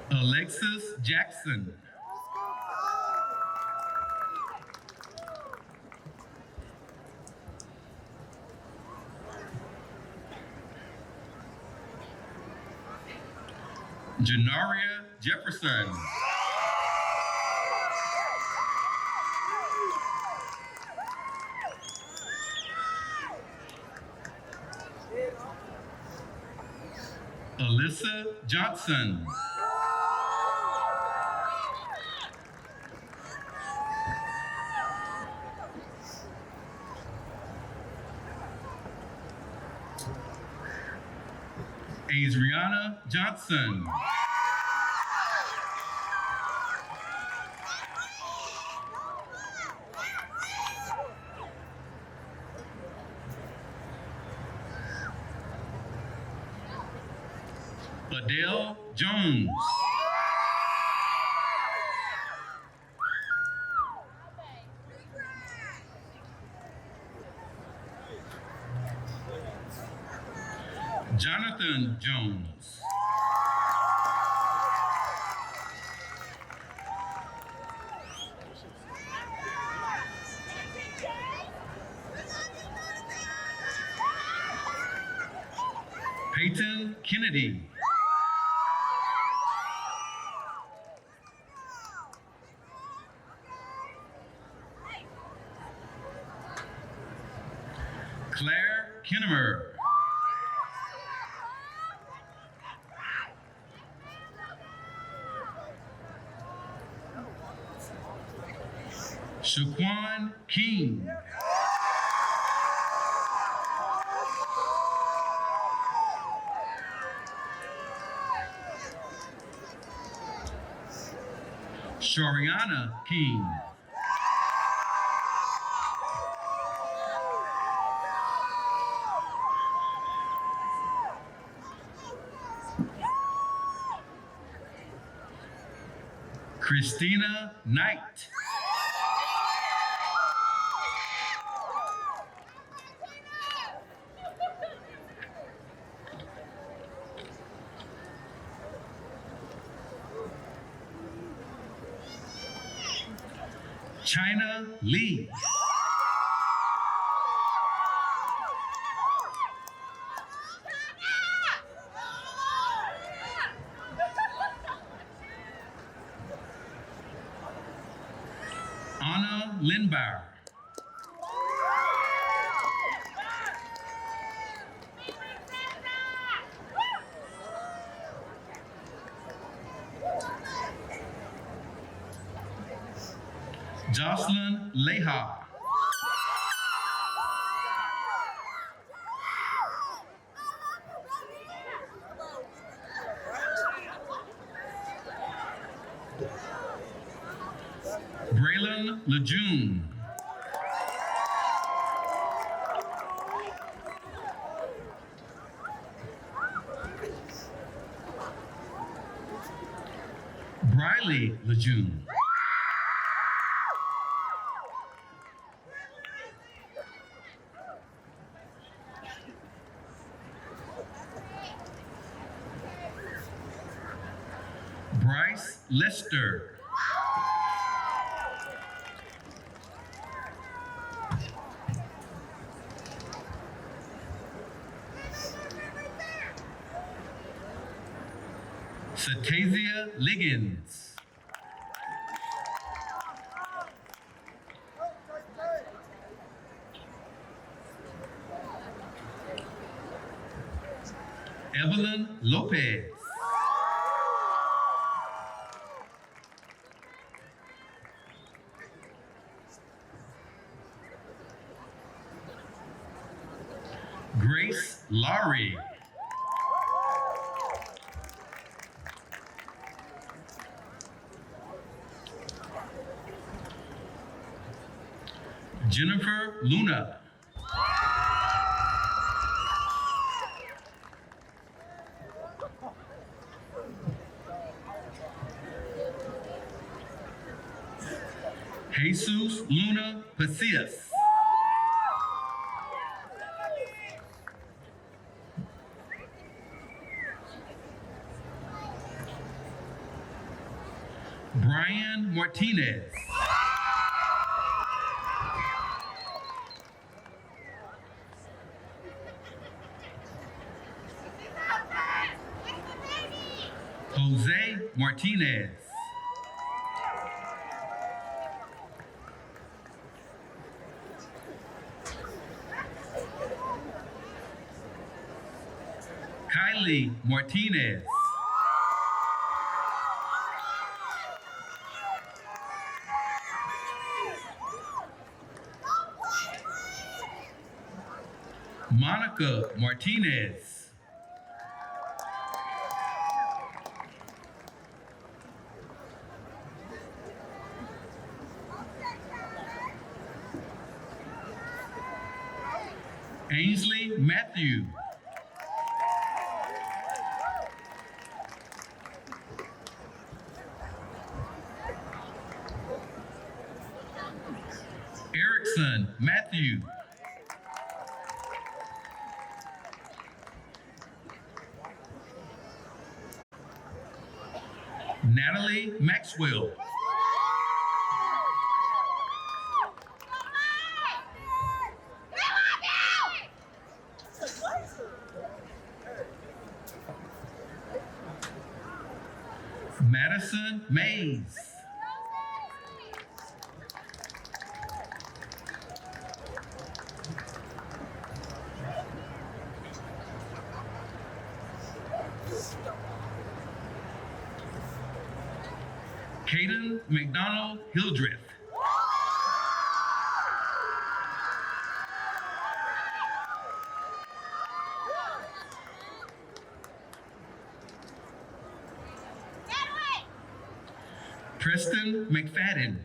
Alexis Jackson. Janaria Jefferson. Alyssa Johnson. Adriana Johnson. Adele Jones. Jonathan Jones. Peyton Kennedy. Claire Kinnemer. Shaquan King. Shariana King. Christina Knight. China Lee. Anna Lindbauer. Jocelyn Leha. Kim Lejeune. Briley Lejeune. Bryce Lester. Satazia Liggins. Evelyn Lopez. Grace Laurie. Jennifer Luna. Jesus Luna Pacias. Brian Martinez. Jose Martinez. Kylie Martinez. Monica Martinez. Ainsley Matthew. Erickson Matthew. Natalie Maxwell. Madison Mays. Caden McDonald Hildreth. Preston McFadden.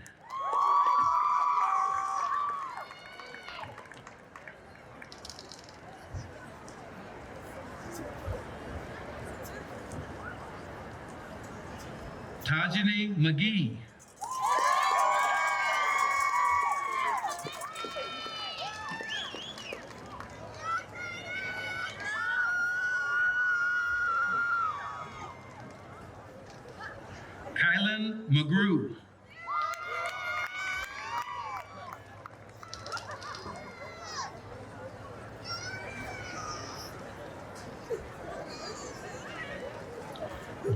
Tajani McGee. Kylan McGrew.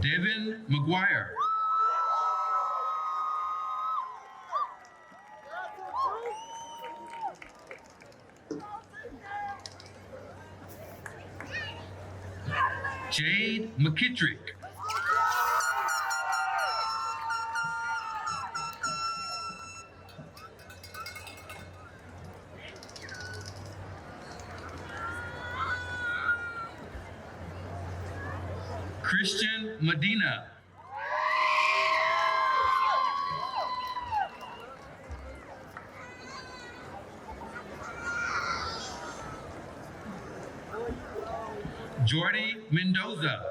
Devin McGuire. Jade McKittrick. Christian Medina. Jordy Mendoza.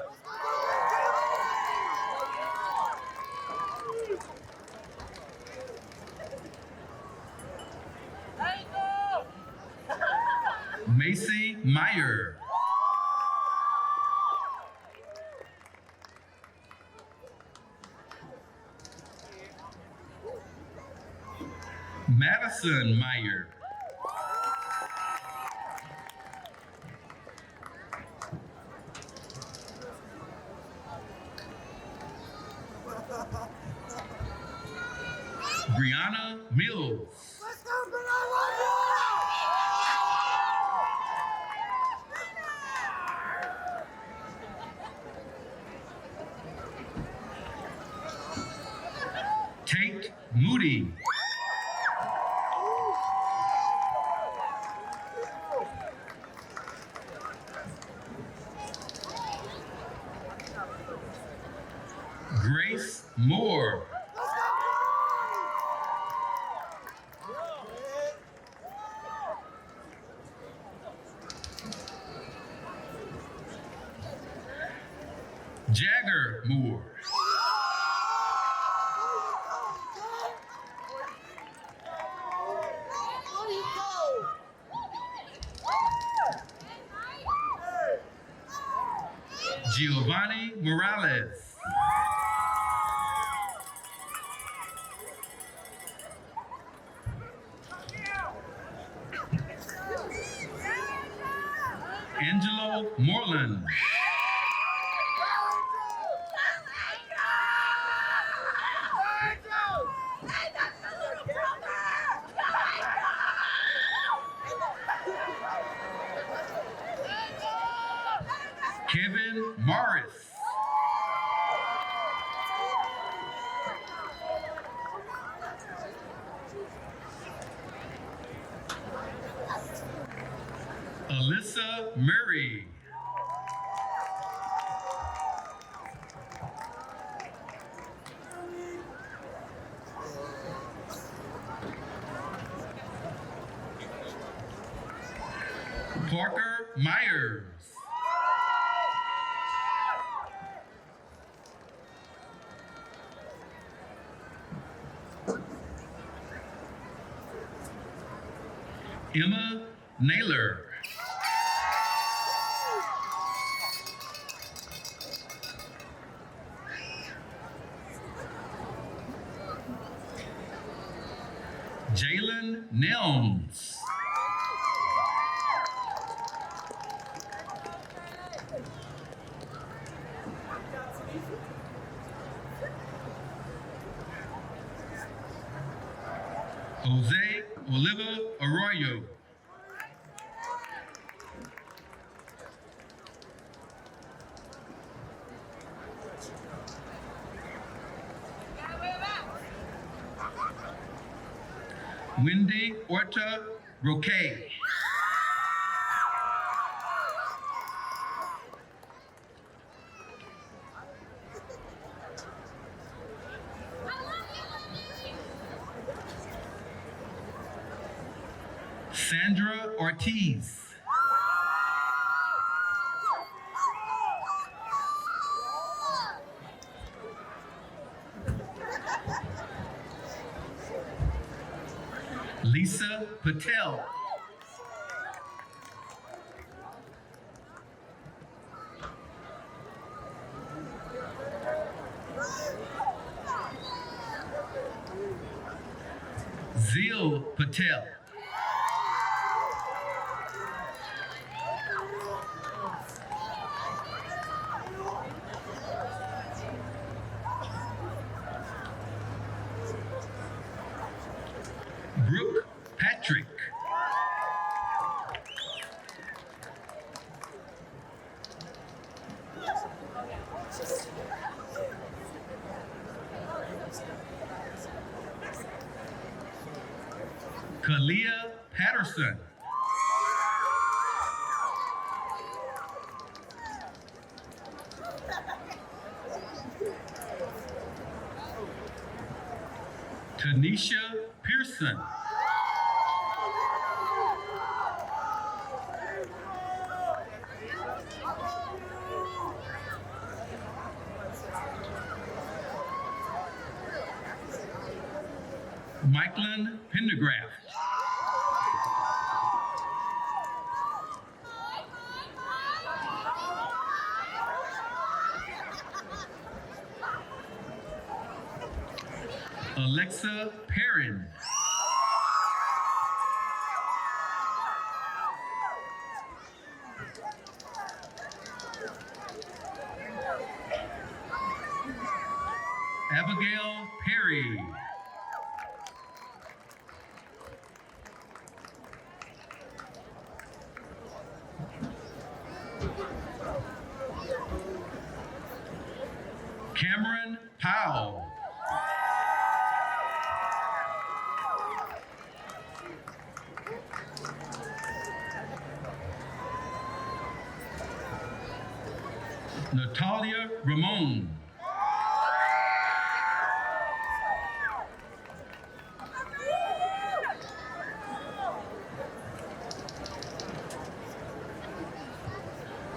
Macy Meyer. Madison Meyer. Brianna Mills. Tate Moody. Grace Moore. Jagger Moore. Giovanni Morales. Angelo Moreland. Kevin Morris. Alyssa Murray. Parker Myers. Emma Naylor. Jalen Nelms. Jose Oliva Arroyo. Wendy Orta Roque. Sandra Ortiz. Lisa Patel. Zil Patel. Brooke Patrick. Kalia Patterson. Tanisha Pearson. Michaelin Pendergraft. Alexa Perrin. Abigail Perry. Cameron Powell. Natalia Ramon.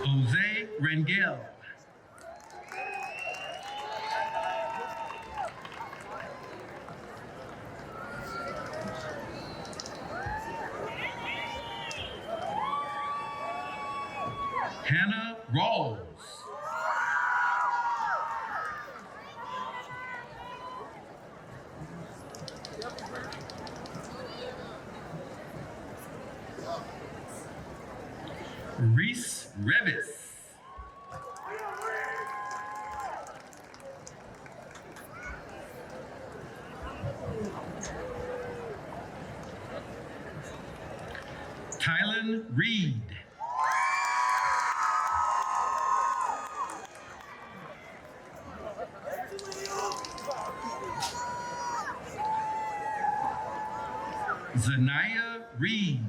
Jose Rangel. Hannah Rawls. Reese Revis. Tylen Reed. Zanaya Reeves.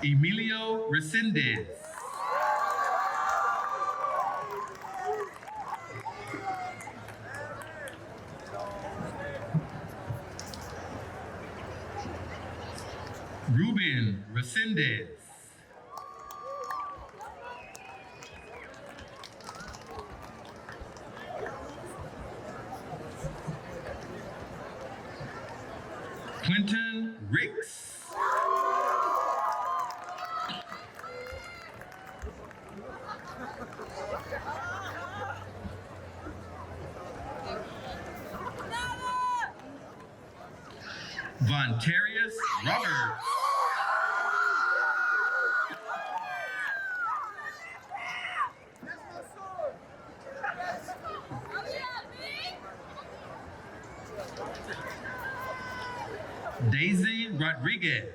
Emilio Resendez. Ruben Resendez. Clinton Ricks. Vontarius Roberts. Daisy Rodriguez.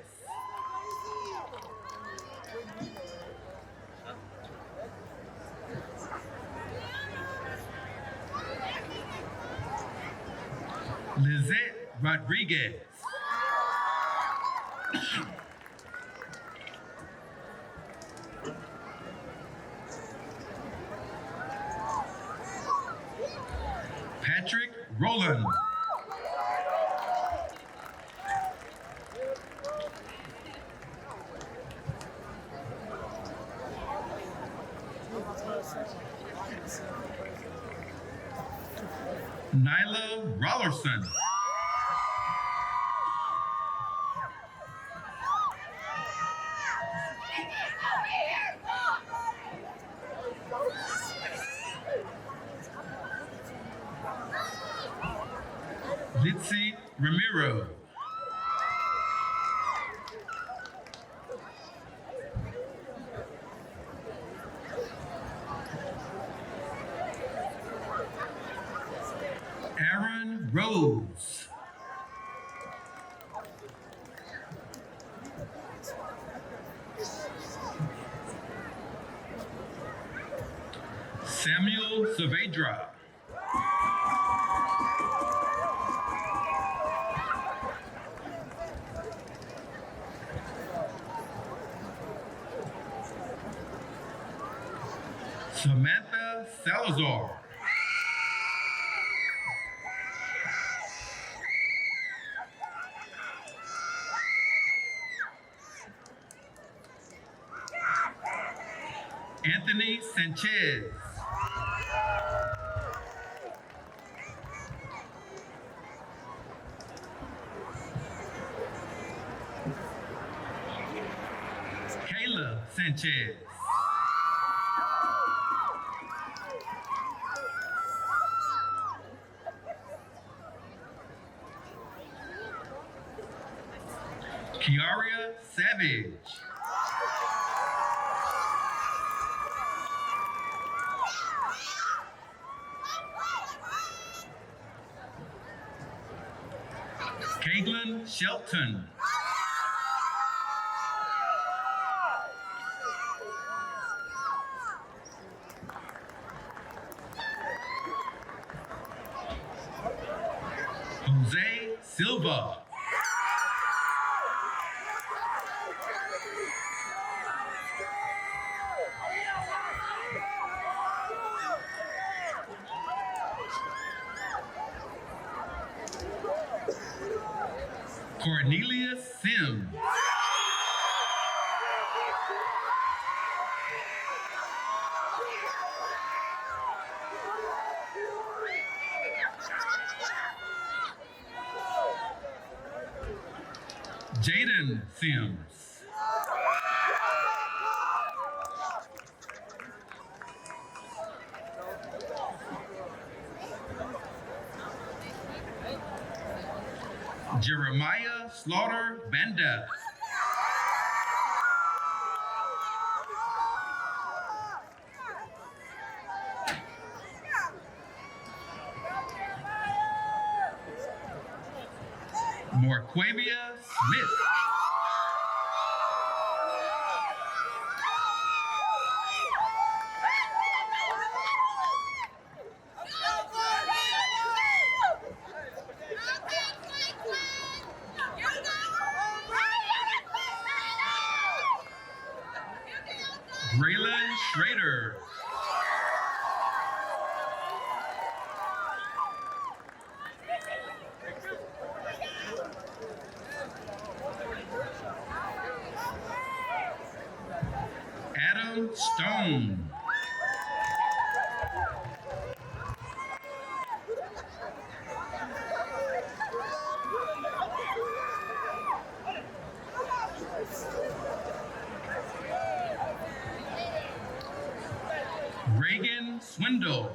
Lizette Rodriguez. Patrick Rowland. Nyla Rollerson. Litzy Ramiro. Aaron Rose. Samuel Saavedra. Samantha Salazar. Anthony Sanchez. Kayla Sanchez. Kiaria Savage. Caitlin Shelton. Jose Silva. Cornelius Sims. Jaden Sims. Jeremiah Slaughter Banda. Morquavia Smith. Braylon Schrader. Adam Stone. Reagan Swindle.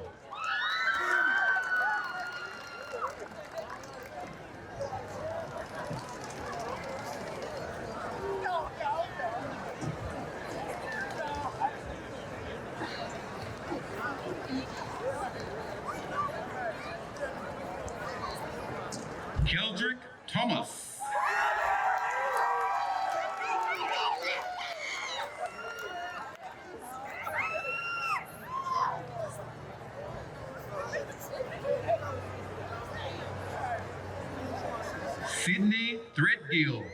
Keldrick Thomas. Sydney Threadgill.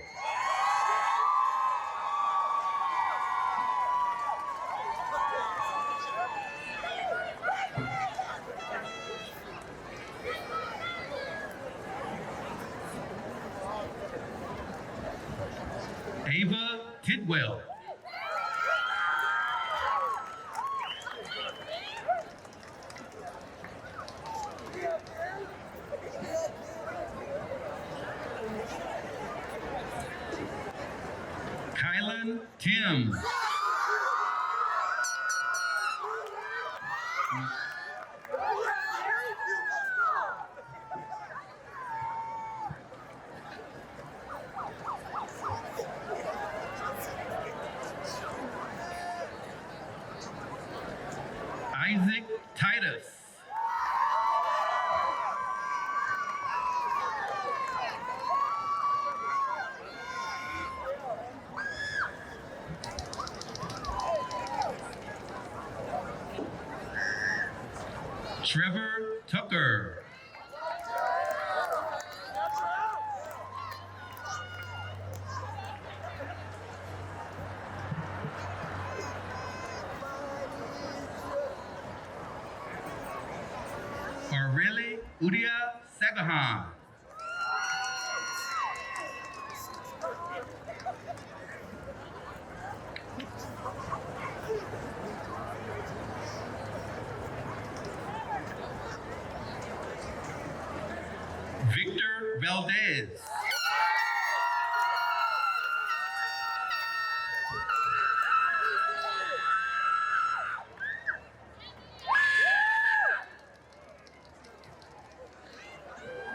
Ava Tidwell. Kylan Tim. Isaac Titus. Trevor Tucker. Aurelie Udia Sagahan. Victor Valdez.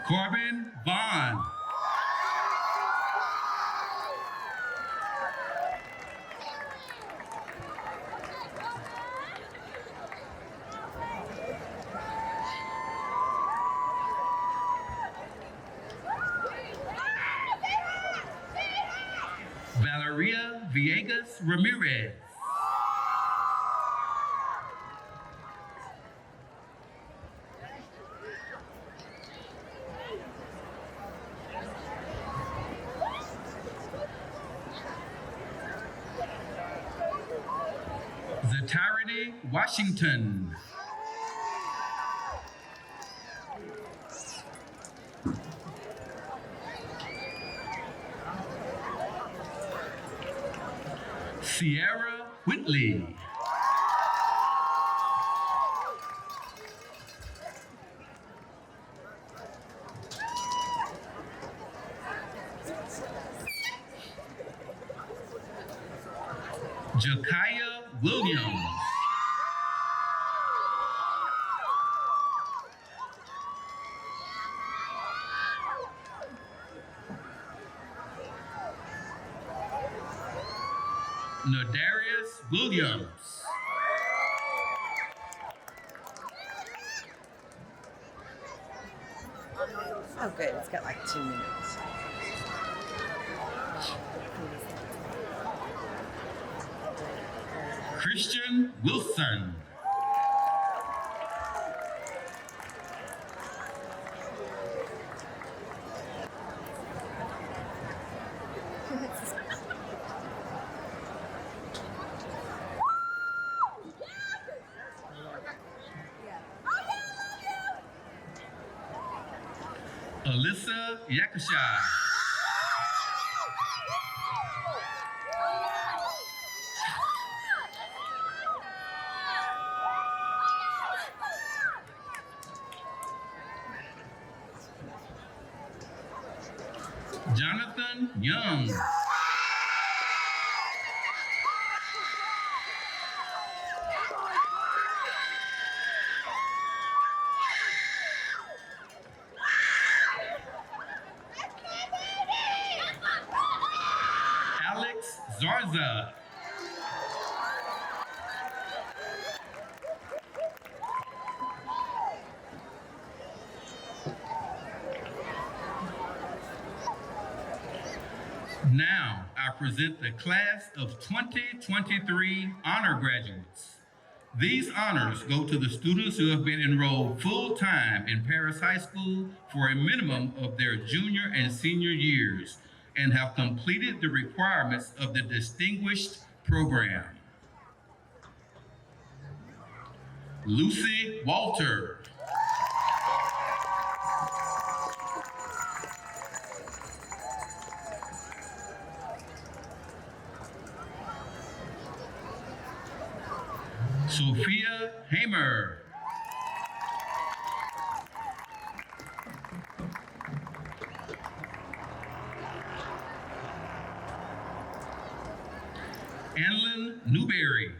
Corbin Vaughn. Valeria Villegas Ramirez. Zatarity Washington. Sierra Whitley. Jakaya Williams. Nadarius Williams. Oh, good. It's got like 2 minutes. Christian Wilson. Alyssa Yakashai. Jonathan Young. Alex Zarza. Now, I present the class of 2023 honor graduates. These honors go to the students who have been enrolled full-time in Paris High School for a minimum of their junior and senior years and have completed the requirements of the distinguished program. Lucy Walter. Sophia Hamer. Anlin Newberry.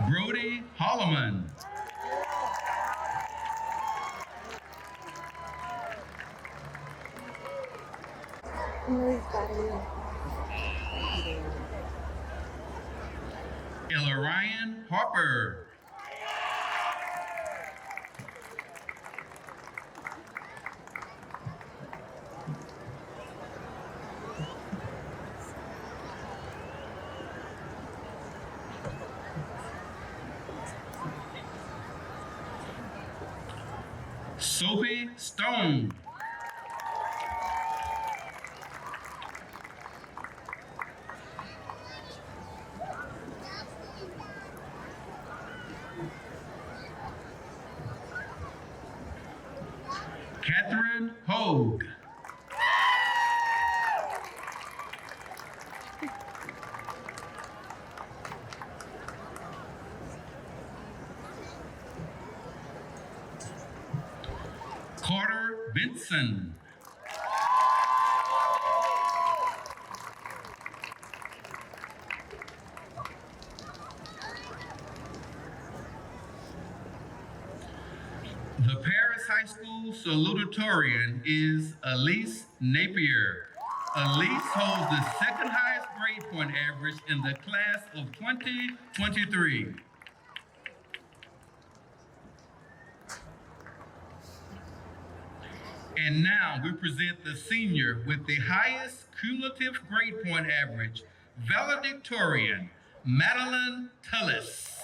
Brody Holloman. Ella Ryan Harper. Sophie Stone. Catherine Hogue. Benson. The Paris High School salutatorian is Elise Napier. Elise holds the second highest grade point average in the class of 2023. And now we present the senior with the highest cumulative grade point average, valedictorian, Madeline Tullis.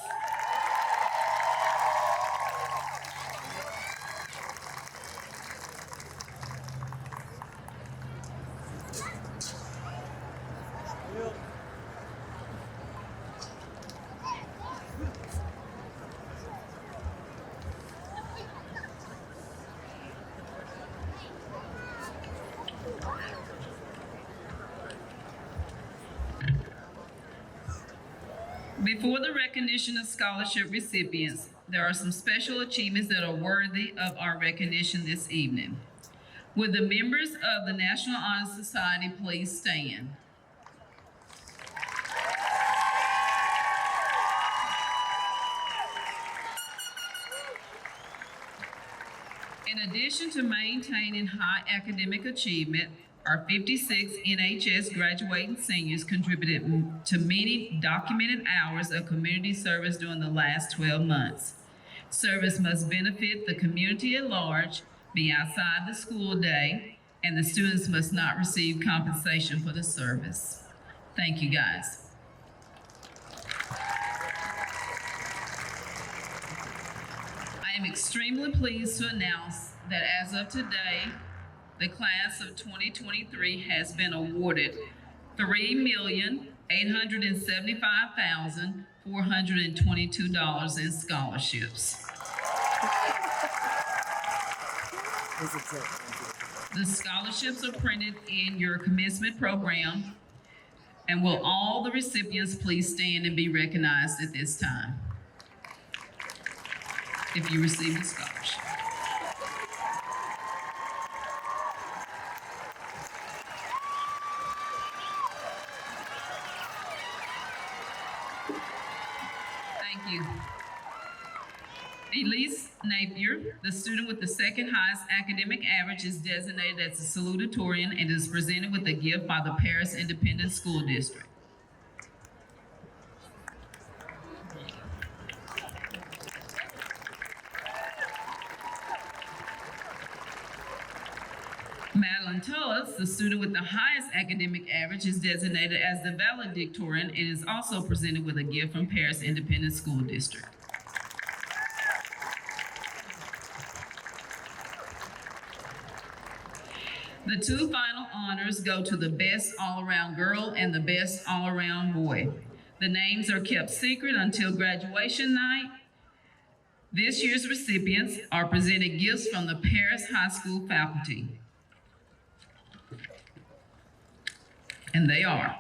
Before the recognition of scholarship recipients, there are some special achievements that are worthy of our recognition this evening. Would the members of the National Honor Society please stand? In addition to maintaining high academic achievement, our 56 NHS graduating seniors contributed to many documented hours of community service during the last 12 months. Service must benefit the community at large, be outside the school day, and the students must not receive compensation for the service. Thank you, guys. I am extremely pleased to announce that as of today, the class of 2023 has been awarded $3,875,422 in scholarships. The scholarships are printed in your commencement program, and will all the recipients please stand and be recognized at this time if you received a scholarship. Thank you. Elise Napier, the student with the second highest academic average, is designated as a salutatorian and is presented with a gift by the Paris Independent School District. Madeline Tullis, the student with the highest academic average, is designated as the valedictorian and is also presented with a gift from Paris Independent School District. The two final honors go to the best all-around girl and the best all-around boy. The names are kept secret until graduation night. This year's recipients are presented gifts from the Paris High School faculty. And they are: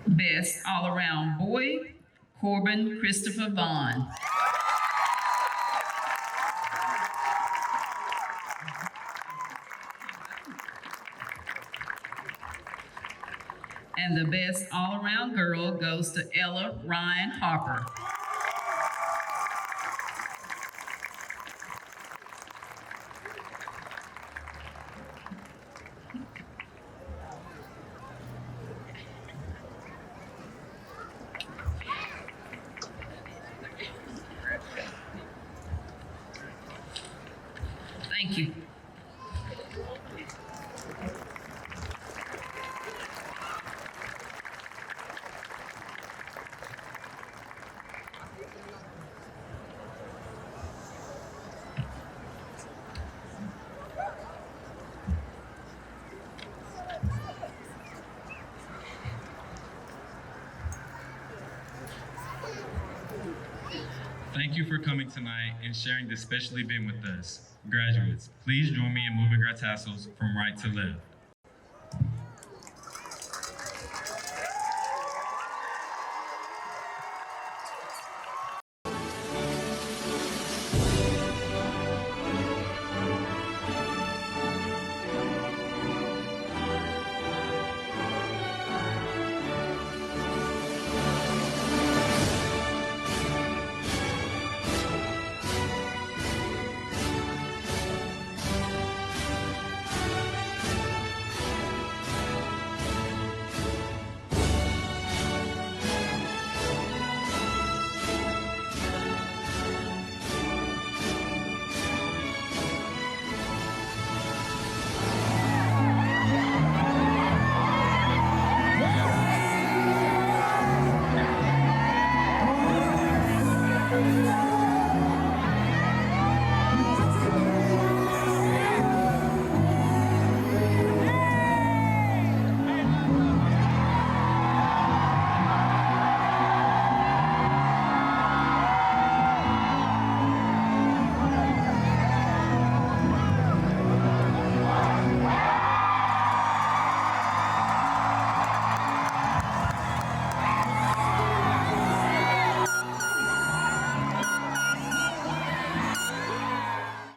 best all-around boy, Corbin Christopher Vaughn. And the best all-around girl goes to Ella Ryan Harper. Thank you. Thank you for coming tonight and sharing this special event with us. Graduates, please join me in moving our tassels from right to left.